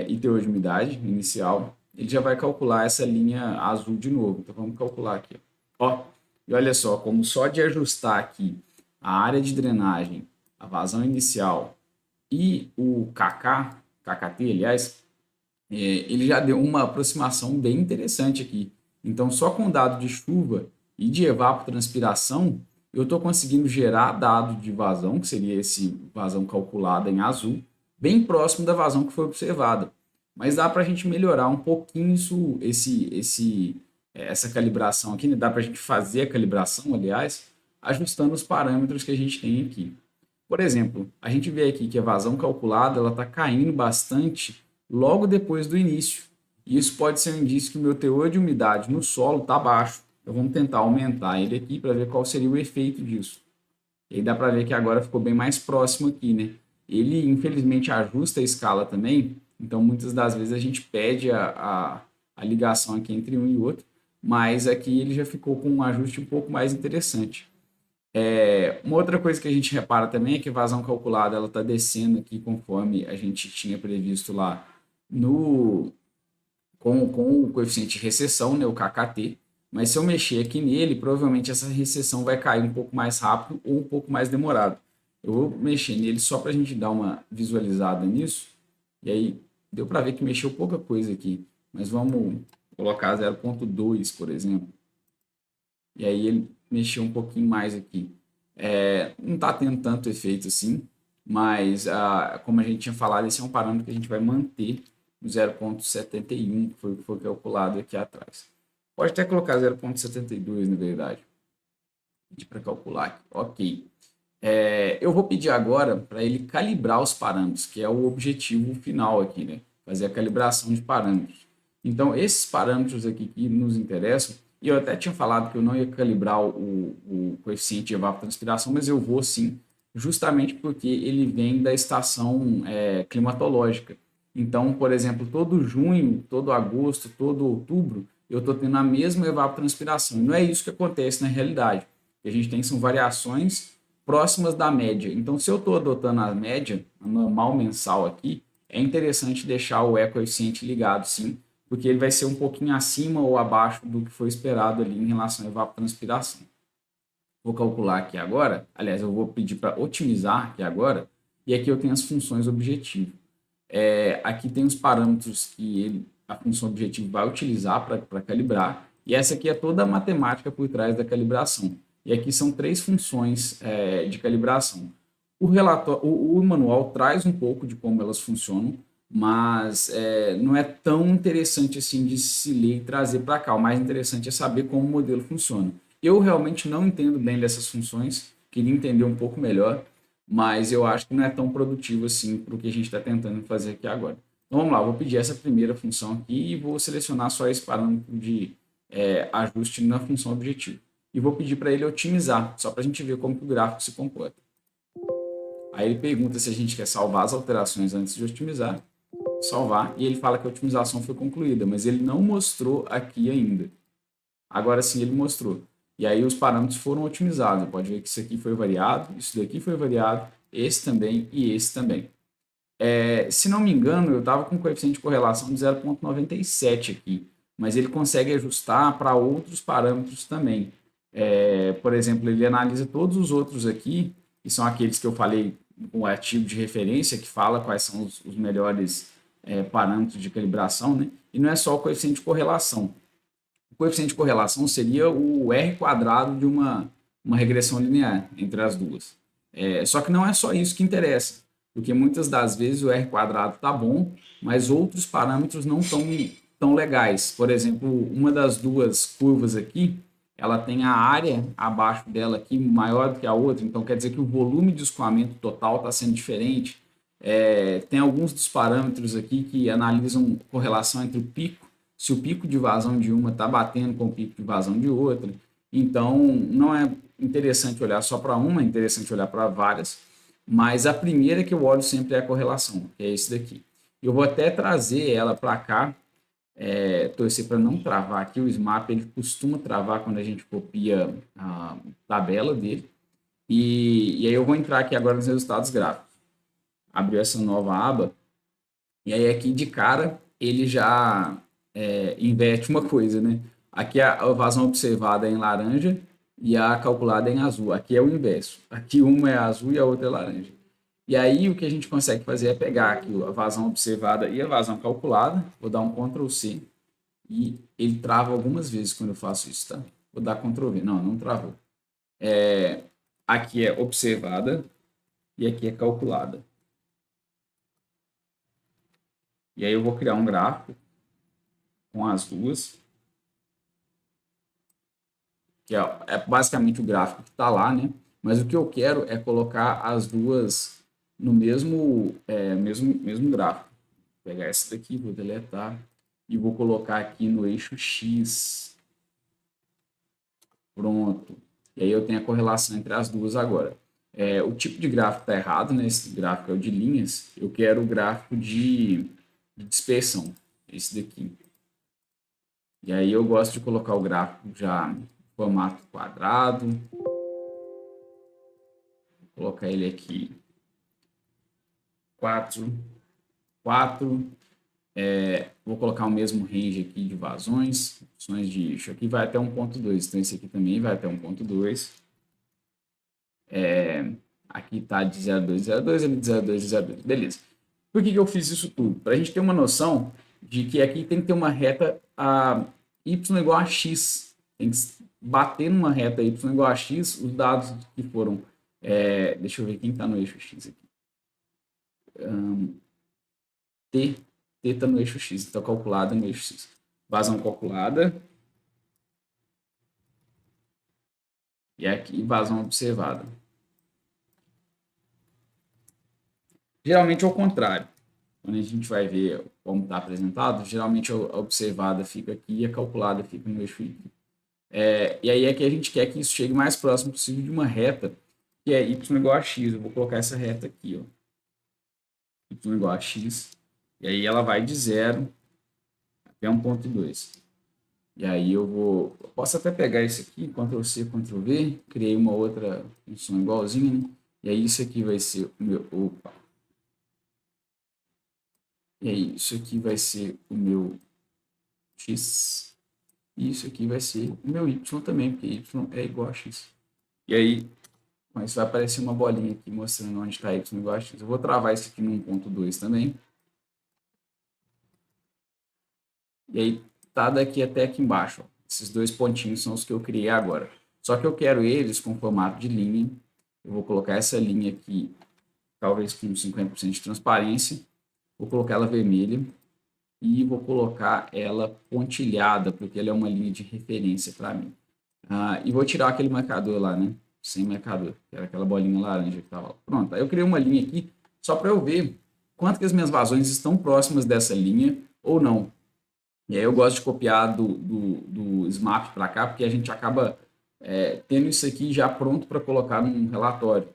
e teor de umidade inicial. Ele já vai calcular essa linha azul de novo. Então vamos calcular aqui. Ó, e olha só, como só de ajustar aqui a área de drenagem, a vazão inicial e o KKT, aliás, ele já deu uma aproximação bem interessante aqui. Então, só com dado de chuva e de evapotranspiração, eu estou conseguindo gerar dado de vazão, que seria esse vazão calculada em azul, bem próximo da vazão que foi observada. Mas dá para a gente melhorar um pouquinho essa calibração aqui, né? Dá para a gente fazer a calibração, aliás, ajustando os parâmetros que a gente tem aqui. Por exemplo, a gente vê aqui que a vazão calculada ela está caindo bastante logo depois do início. E isso pode ser um indício que o meu teor de umidade no solo está baixo. Então vamos tentar aumentar ele aqui para ver qual seria o efeito disso. E aí dá para ver que agora ficou bem mais próximo aqui, né? Ele infelizmente ajusta a escala também, então muitas das vezes a gente pede a ligação aqui entre um e outro, mas aqui ele já ficou com um ajuste um pouco mais interessante. Uma outra coisa que a gente repara também é que a vazão calculada ela está descendo aqui conforme a gente tinha previsto lá no com o coeficiente de recessão, né, o KKT, mas se eu mexer aqui nele, provavelmente essa recessão vai cair um pouco mais rápido ou um pouco mais demorado. Eu vou mexer nele só para a gente dar uma visualizada nisso, e aí deu para ver que mexeu pouca coisa aqui, mas vamos colocar 0,2, por exemplo, e aí ele mexeu um pouquinho mais aqui. Não está tendo tanto efeito assim, mas como a gente tinha falado, esse é um parâmetro que a gente vai manter no 0,71, que foi calculado aqui atrás. Pode até colocar 0,72, na verdade. Pedir para calcular aqui. Ok. Eu vou pedir agora para ele calibrar os parâmetros, que é o objetivo final aqui, né? Fazer a calibração de parâmetros. Então, esses parâmetros aqui que nos interessam, e eu até tinha falado que eu não ia calibrar o coeficiente de evapotranspiração, mas eu vou sim, justamente porque ele vem da estação climatológica. Então, por exemplo, todo junho, todo agosto, todo outubro, eu estou tendo a mesma evapotranspiração. E não é isso que acontece na realidade. O que a gente tem são variações próximas da média. Então, se eu estou adotando a média, a normal mensal aqui, é interessante deixar o coeficiente ligado, sim, porque ele vai ser um pouquinho acima ou abaixo do que foi esperado ali em relação à evapotranspiração. Vou calcular aqui agora, aliás, eu vou pedir para otimizar aqui agora, e aqui eu tenho as funções objetivo. Aqui tem os parâmetros que a função objetivo vai utilizar para calibrar, e essa aqui é toda a matemática por trás da calibração. E aqui são 3 funções de calibração. O manual traz um pouco de como elas funcionam, mas não é tão interessante assim de se ler e trazer para cá. O mais interessante é saber como o modelo funciona. Eu realmente não entendo bem dessas funções, queria entender um pouco melhor, mas eu acho que não é tão produtivo assim para o que a gente está tentando fazer aqui agora. Então vamos lá, vou pedir essa primeira função aqui e vou selecionar só esse parâmetro de ajuste na função objetivo. E vou pedir para ele otimizar, só para a gente ver como que o gráfico se comporta. Aí ele pergunta se a gente quer salvar as alterações antes de otimizar, salvar, e ele fala que a otimização foi concluída, mas ele não mostrou aqui ainda. Agora sim ele mostrou. E aí os parâmetros foram otimizados. Pode ver que isso aqui foi variado, isso daqui foi variado, esse também e esse também. Se não me engano, eu estava com um coeficiente de correlação de 0,97 aqui, mas ele consegue ajustar para outros parâmetros também. Por exemplo, ele analisa todos os outros aqui, que são aqueles que eu falei com o artigo de referência, que fala quais são os melhores parâmetros de calibração, né? E não é só o coeficiente de correlação. O coeficiente de correlação seria o R quadrado de uma regressão linear entre as duas. Só que não é só isso que interessa, porque muitas das vezes o R quadrado está bom, mas outros parâmetros não estão tão legais. Por exemplo, uma das duas curvas aqui, ela tem a área abaixo dela aqui maior do que a outra, então quer dizer que o volume de escoamento total está sendo diferente. Tem alguns dos parâmetros aqui que analisam correlação entre o pico, se o pico de vazão de uma está batendo com o pico de vazão de outra. Então, não é interessante olhar só para uma, é interessante olhar para várias, mas a primeira que eu olho sempre é a correlação, que é esse daqui. Eu vou até trazer ela para cá, torcer para não travar aqui. O SMAP ele costuma travar quando a gente copia a tabela dele. E aí eu vou entrar aqui agora nos resultados gráficos. Abriu essa nova aba, e aí aqui de cara ele já inverte uma coisa, né? Aqui a vazão observada é em laranja e a calculada é em azul. Aqui é o inverso. Aqui uma é azul e a outra é laranja. E aí o que a gente consegue fazer é pegar aqui a vazão observada e a vazão calculada. Vou dar um Ctrl C e ele trava algumas vezes quando eu faço isso, tá? Vou dar Ctrl V. Não, não travou. Aqui é observada e aqui é calculada. E aí eu vou criar um gráfico com as duas, que é basicamente o gráfico que está lá, né? Mas o que eu quero é colocar as duas no mesmo gráfico. Vou pegar essa daqui, vou deletar e vou colocar aqui no eixo X. Pronto. E aí eu tenho a correlação entre as duas agora. O tipo de gráfico está errado, né? Esse gráfico é o de linhas. Eu quero o gráfico de dispersão, esse daqui. E aí eu gosto de colocar o gráfico já em formato quadrado. Vou colocar ele aqui 4, 4. Vou colocar o mesmo range aqui de vazões, opções de eixo. Aqui vai até 1.2, então esse aqui também vai até 1.2. Aqui está de 0,2, 0,2, ele de 0,2, 0,2. Beleza. Por que eu fiz isso tudo? Para a gente ter uma noção de que aqui tem que ter uma reta y igual a x. Tem que bater numa reta y igual a x os dados que foram. Deixa eu ver quem está no eixo x aqui. T está no eixo x, então calculada no eixo x. Vazão calculada. E aqui vazão observada. Geralmente é o contrário. Quando a gente vai ver como está apresentado, geralmente a observada fica aqui e a calculada fica no eixo Y. E aí é que a gente quer que isso chegue mais próximo possível de uma reta, que é y igual a x. Eu vou colocar essa reta aqui, ó. Y igual a x. E aí ela vai de 0 até 1.2. E aí eu posso até pegar esse aqui, Ctrl C, Ctrl V, criei uma outra função igualzinha, né? E aí isso aqui vai ser o meu, opa. E aí isso aqui vai ser o meu x. E isso aqui vai ser o meu y também, porque y é igual a x. E aí, mas vai aparecer uma bolinha aqui mostrando onde está y igual a x. Eu vou travar isso aqui no 1.2 também. E aí, tá daqui até aqui embaixo. Ó. Esses dois pontinhos são os que eu criei agora. Só que eu quero eles com formato de linha. Eu vou colocar essa linha aqui, talvez com 50% de transparência. Vou colocar ela vermelha. E vou colocar ela pontilhada, porque ela é uma linha de referência para mim. E vou tirar aquele marcador lá, né? Sem marcador, que era aquela bolinha laranja que estava lá. Pronto, aí eu criei uma linha aqui só para eu ver quanto que as minhas vazões estão próximas dessa linha ou não. E aí eu gosto de copiar do SMAP para cá, porque a gente acaba tendo isso aqui já pronto para colocar num relatório.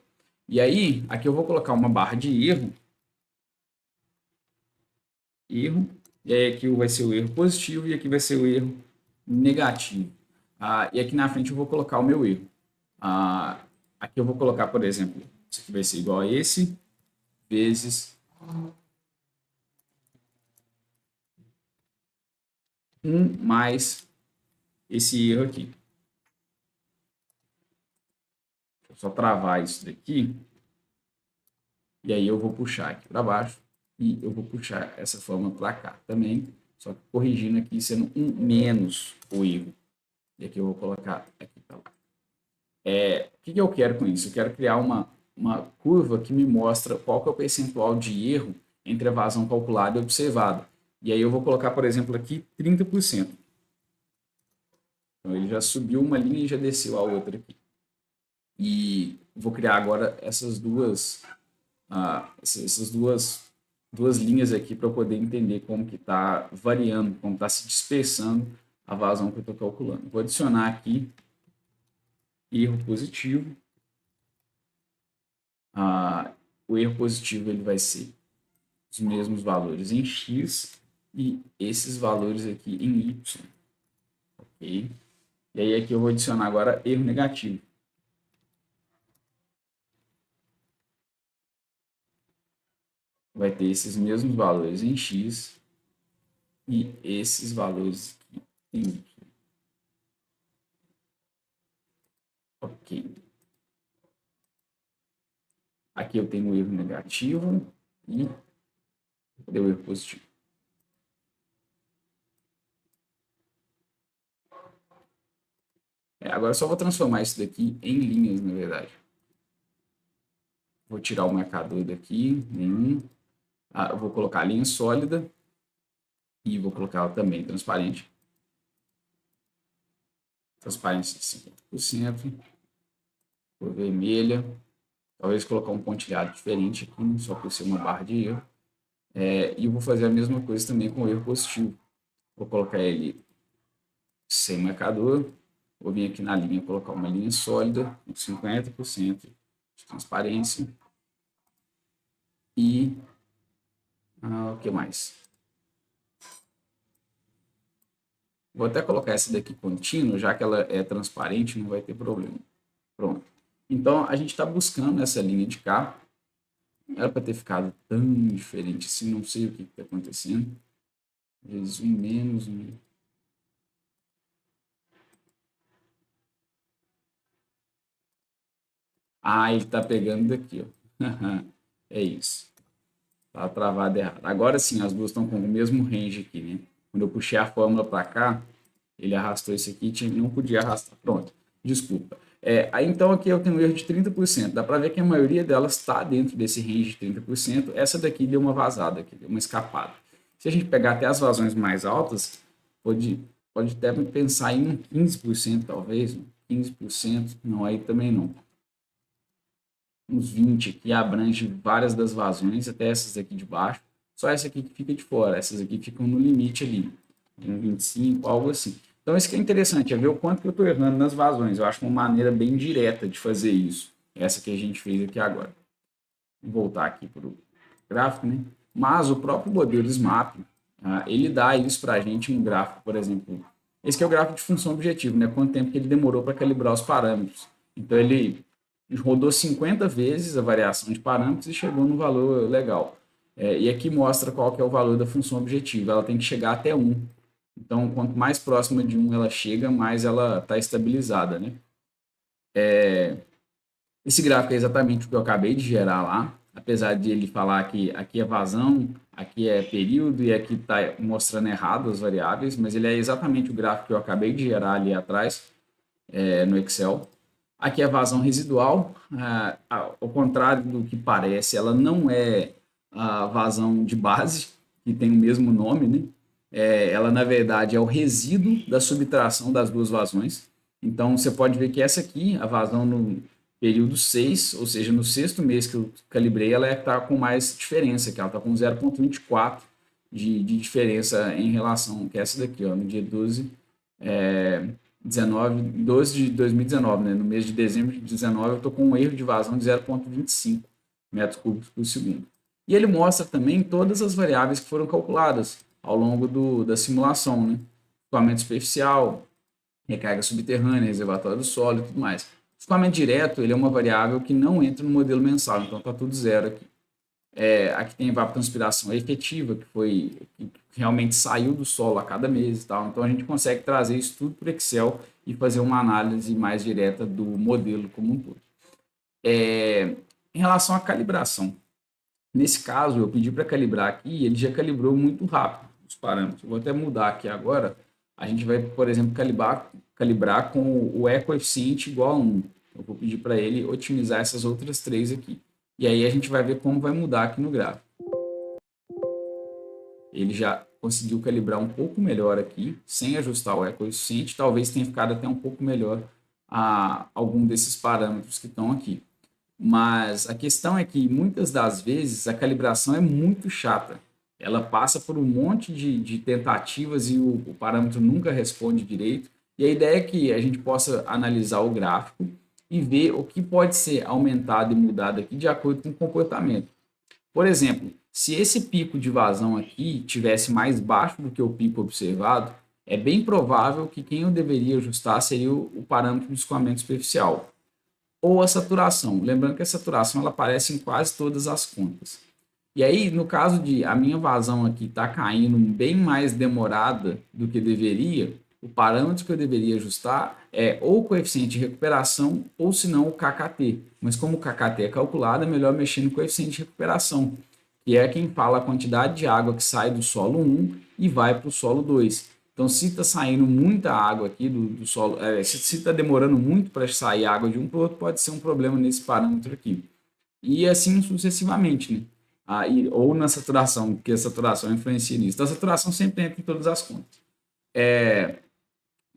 E aí, aqui eu vou colocar uma barra de erro, e aí aqui vai ser o erro positivo e aqui vai ser o erro negativo. E aqui na frente eu vou colocar o meu erro. Aqui eu vou colocar, por exemplo, isso aqui vai ser igual a esse, vezes 1 mais esse erro aqui. Deixa eu só travar isso daqui. E aí eu vou puxar aqui para baixo e eu vou puxar essa forma para cá também, só que corrigindo aqui, sendo 1 menos o erro. E aqui eu vou colocar aqui para lá. O que eu quero com isso? Eu quero criar uma curva que me mostra qual que é o percentual de erro entre a vazão calculada e observada. E aí eu vou colocar, por exemplo, aqui 30%. Então ele já subiu uma linha e já desceu a outra aqui. E vou criar agora essas duas linhas aqui para eu poder entender como que está variando, como está se dispersando a vazão que eu estou calculando. Vou adicionar aqui erro positivo. O erro positivo ele vai ser os mesmos valores em x e esses valores aqui em y. Ok? E aí aqui eu vou adicionar agora erro negativo. vai ter esses mesmos valores em x e esses valores aqui em y. Ok. Aqui eu tenho um erro negativo e cadê o erro positivo? Agora eu só vou transformar isso daqui em linhas, na verdade. Vou tirar o marcador daqui, nenhum. Eu vou colocar a linha sólida e vou colocar também transparente. Transparência de 50%. Cor vermelha. Talvez colocar um pontilhado diferente aqui, só por ser uma barra de erro. E eu vou fazer a mesma coisa também com o erro positivo. Vou colocar ele sem marcador. Vou vir aqui na linha colocar uma linha sólida com 50% de transparência. E o que mais? Vou até colocar essa daqui contínua, já que ela é transparente, não vai ter problema. Pronto. Então, a gente está buscando essa linha de cá. Era para ter ficado tão diferente assim, não sei o que está acontecendo. Vezes 1 menos 1. Ele está pegando daqui, ó. É isso. Tá travado errado. Agora sim, as duas estão com o mesmo range aqui, né? Quando eu puxei a fórmula para cá, ele arrastou esse aqui, não podia arrastar. Pronto, desculpa. Aí então aqui eu tenho um erro de 30%. Dá para ver que a maioria delas está dentro desse range de 30%. Essa daqui deu uma vazada, aqui, deu uma escapada. Se a gente pegar até as vazões mais altas, pode até pensar em um 15% talvez, 15%, não, aí também não. Uns 20 que abrange várias das vazões, até essas aqui de baixo. Só essa aqui que fica de fora, essas aqui ficam no limite ali, em 25, algo assim. Então, isso que é interessante, é ver o quanto que eu estou errando nas vazões. Eu acho uma maneira bem direta de fazer isso. Essa que a gente fez aqui agora. Vou voltar aqui para o gráfico, né? Mas o próprio modelo SMAP, ele dá isso para a gente no gráfico, por exemplo. Esse que é o gráfico de função objetivo, né? Quanto tempo que ele demorou para calibrar os parâmetros. Então, ele rodou 50 vezes a variação de parâmetros e chegou no valor legal. E aqui mostra qual que é o valor da função objetiva. Ela tem que chegar até 1. Então, quanto mais próxima de 1 ela chega, mais ela está estabilizada, né? Esse gráfico é exatamente o que eu acabei de gerar lá, apesar de ele falar que aqui é vazão, aqui é período e aqui está mostrando errado as variáveis, mas ele é exatamente o gráfico que eu acabei de gerar ali atrás, no Excel. Aqui é vazão residual, ao contrário do que parece, ela não é a vazão de base, que tem o mesmo nome, né? Ela, na verdade, é o resíduo da subtração das duas vazões. Então, você pode ver que essa aqui, a vazão no período 6, ou seja, no sexto mês que eu calibrei, ela está com mais diferença, que ela está com 0,24 de diferença em relação que essa daqui, ó, no dia 12 de 2019, né? No mês de dezembro de 2019, eu estou com um erro de vazão de 0,25 metros cúbicos por segundo. E ele mostra também todas as variáveis que foram calculadas ao longo da simulação, né? Escoamento superficial, recarga subterrânea, reservatório do solo e tudo mais. O escoamento direto ele é uma variável que não entra no modelo mensal, então está tudo zero aqui. Aqui tem evapotranspiração efetiva, que realmente saiu do solo a cada mês e tal. Então a gente consegue trazer isso tudo para o Excel e fazer uma análise mais direta do modelo como um todo. Em relação à calibração, nesse caso eu pedi para calibrar aqui e ele já calibrou muito rápido os parâmetros. Eu vou até mudar aqui agora. A gente vai, por exemplo, calibrar com o E-coeficiente igual a 1. Eu vou pedir para ele otimizar essas outras três aqui. E aí a gente vai ver como vai mudar aqui no gráfico. Ele já conseguiu calibrar um pouco melhor aqui, sem ajustar o E-coeficiente. Talvez tenha ficado até um pouco melhor algum desses parâmetros que estão aqui. Mas a questão é que muitas das vezes a calibração é muito chata. Ela passa por um monte de tentativas e o parâmetro nunca responde direito. E a ideia é que a gente possa analisar o gráfico e ver o que pode ser aumentado e mudado aqui de acordo com o comportamento. Por exemplo, se esse pico de vazão aqui tivesse mais baixo do que o pico observado, é bem provável que quem eu deveria ajustar seria o parâmetro de escoamento superficial ou a saturação. Lembrando que a saturação ela aparece em quase todas as contas. E aí, no caso de a minha vazão aqui está caindo bem mais demorada do que deveria, o parâmetro que eu deveria ajustar é ou o coeficiente de recuperação ou se não o KKT. Mas como o KKT é calculado, é melhor mexer no coeficiente de recuperação, que é quem fala a quantidade de água que sai do solo 1 e vai para o solo 2. Então, se está saindo muita água aqui do solo, se está demorando muito para sair água de um para o outro, pode ser um problema nesse parâmetro aqui. E assim sucessivamente, né? Ou na saturação, porque a saturação influencia nisso. Então, a saturação sempre entra em todas as contas.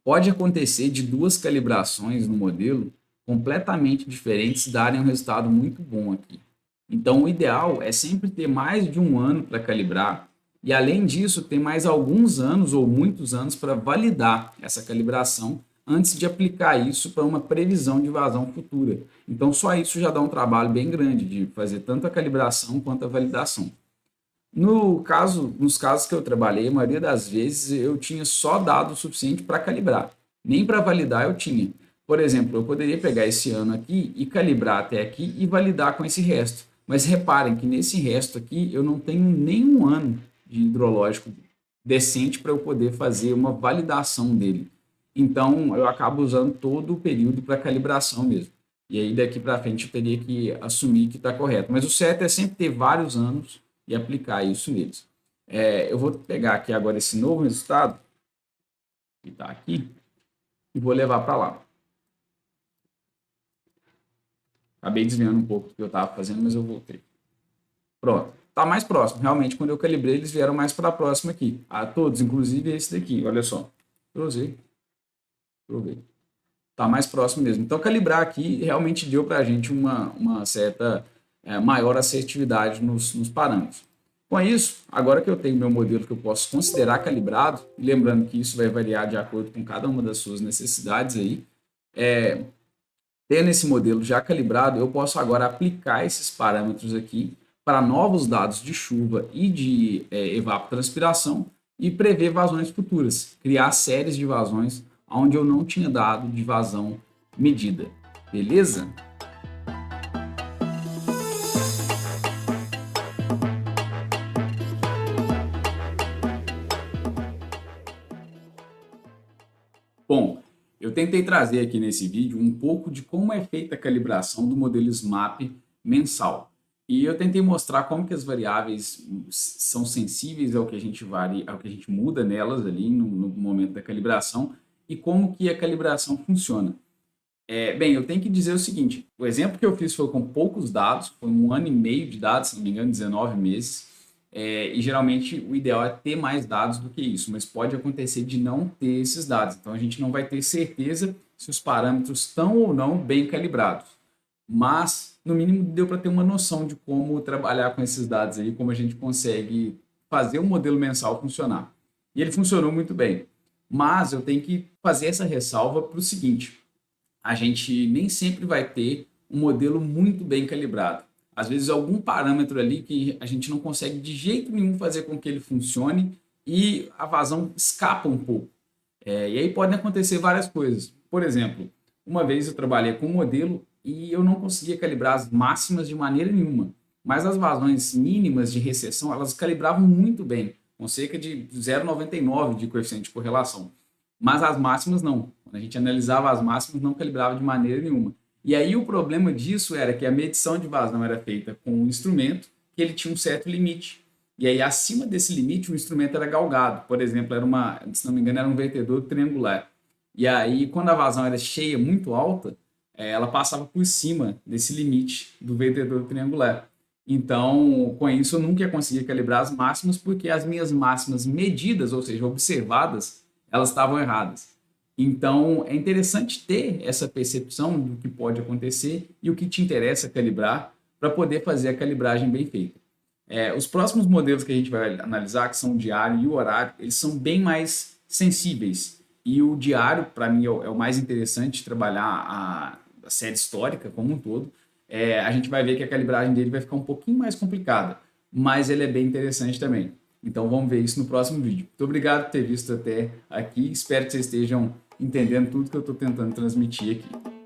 Pode acontecer de duas calibrações no modelo completamente diferentes darem um resultado muito bom aqui. Então, o ideal é sempre ter mais de um ano para calibrar e, além disso, ter mais alguns anos ou muitos anos para validar essa calibração antes de aplicar isso para uma previsão de vazão futura. Então, só isso já dá um trabalho bem grande de fazer tanto a calibração quanto a validação. Nos casos que eu trabalhei, a maioria das vezes eu tinha só dado o suficiente para calibrar, nem para validar eu tinha. Por exemplo, eu poderia pegar esse ano aqui e calibrar até aqui e validar com esse resto. Mas reparem que nesse resto aqui eu não tenho nenhum ano de hidrológico decente para eu poder fazer uma validação dele. Então eu acabo usando todo o período para calibração mesmo. E aí daqui para frente eu teria que assumir que está correto. Mas o certo é sempre ter vários anos e aplicar isso neles. Eu vou pegar aqui agora esse novo resultado, que está aqui, e vou levar para lá. Acabei desviando um pouco do que eu estava fazendo, mas eu voltei. Pronto. Está mais próximo. Realmente, quando eu calibrei, eles vieram mais para a próxima aqui. A todos, inclusive esse daqui. Olha só. Provei. Está mais próximo mesmo. Então, calibrar aqui realmente deu para a gente uma certa maior assertividade nos parâmetros. Com isso, agora que eu tenho meu modelo que eu posso considerar calibrado, lembrando que isso vai variar de acordo com cada uma das suas necessidades aí, tendo esse modelo já calibrado, eu posso agora aplicar esses parâmetros aqui para novos dados de chuva e de evapotranspiração e prever vazões futuras, criar séries de vazões onde eu não tinha dado de vazão medida. Beleza? Bom, eu tentei trazer aqui nesse vídeo um pouco de como é feita a calibração do modelo SMAP mensal. E eu tentei mostrar como que as variáveis são sensíveis ao que a gente ao que a gente muda nelas ali no momento da calibração e como que a calibração funciona. Bem, eu tenho que dizer o seguinte, o exemplo que eu fiz foi com poucos dados, foi 1 ano e meio de dados, se não me engano, 19 meses, e geralmente o ideal é ter mais dados do que isso, mas pode acontecer de não ter esses dados, então a gente não vai ter certeza se os parâmetros estão ou não bem calibrados, mas no mínimo deu para ter uma noção de como trabalhar com esses dados aí, como a gente consegue fazer o modelo mensal funcionar. E ele funcionou muito bem, mas eu tenho que fazer essa ressalva para o seguinte, a gente nem sempre vai ter um modelo muito bem calibrado. Às vezes, algum parâmetro ali que a gente não consegue de jeito nenhum fazer com que ele funcione e a vazão escapa um pouco. E aí podem acontecer várias coisas. Por exemplo, uma vez eu trabalhei com um modelo e eu não conseguia calibrar as máximas de maneira nenhuma, mas as vazões mínimas de recessão, elas calibravam muito bem, com cerca de 0,99 de coeficiente de correlação. Mas as máximas não. Quando a gente analisava as máximas, não calibrava de maneira nenhuma. E aí o problema disso era que a medição de vazão era feita com um instrumento que ele tinha um certo limite. E aí acima desse limite o instrumento era galgado. Por exemplo, se não me engano, era um vertedor triangular. E aí quando a vazão era cheia, muito alta, ela passava por cima desse limite do vertedor triangular. Então, com isso, eu nunca ia conseguir calibrar as máximas, porque as minhas máximas medidas, ou seja, observadas, elas estavam erradas. Então, é interessante ter essa percepção do que pode acontecer e o que te interessa calibrar para poder fazer a calibragem bem feita. Os próximos modelos que a gente vai analisar, que são o diário e o horário, eles são bem mais sensíveis. E o diário, para mim, é o mais interessante de trabalhar a série histórica como um todo. A gente vai ver que a calibragem dele vai ficar um pouquinho mais complicada, mas ele é bem interessante também. Então vamos ver isso no próximo vídeo. Muito obrigado por ter visto até aqui. Espero que vocês estejam entendendo tudo que eu estou tentando transmitir aqui.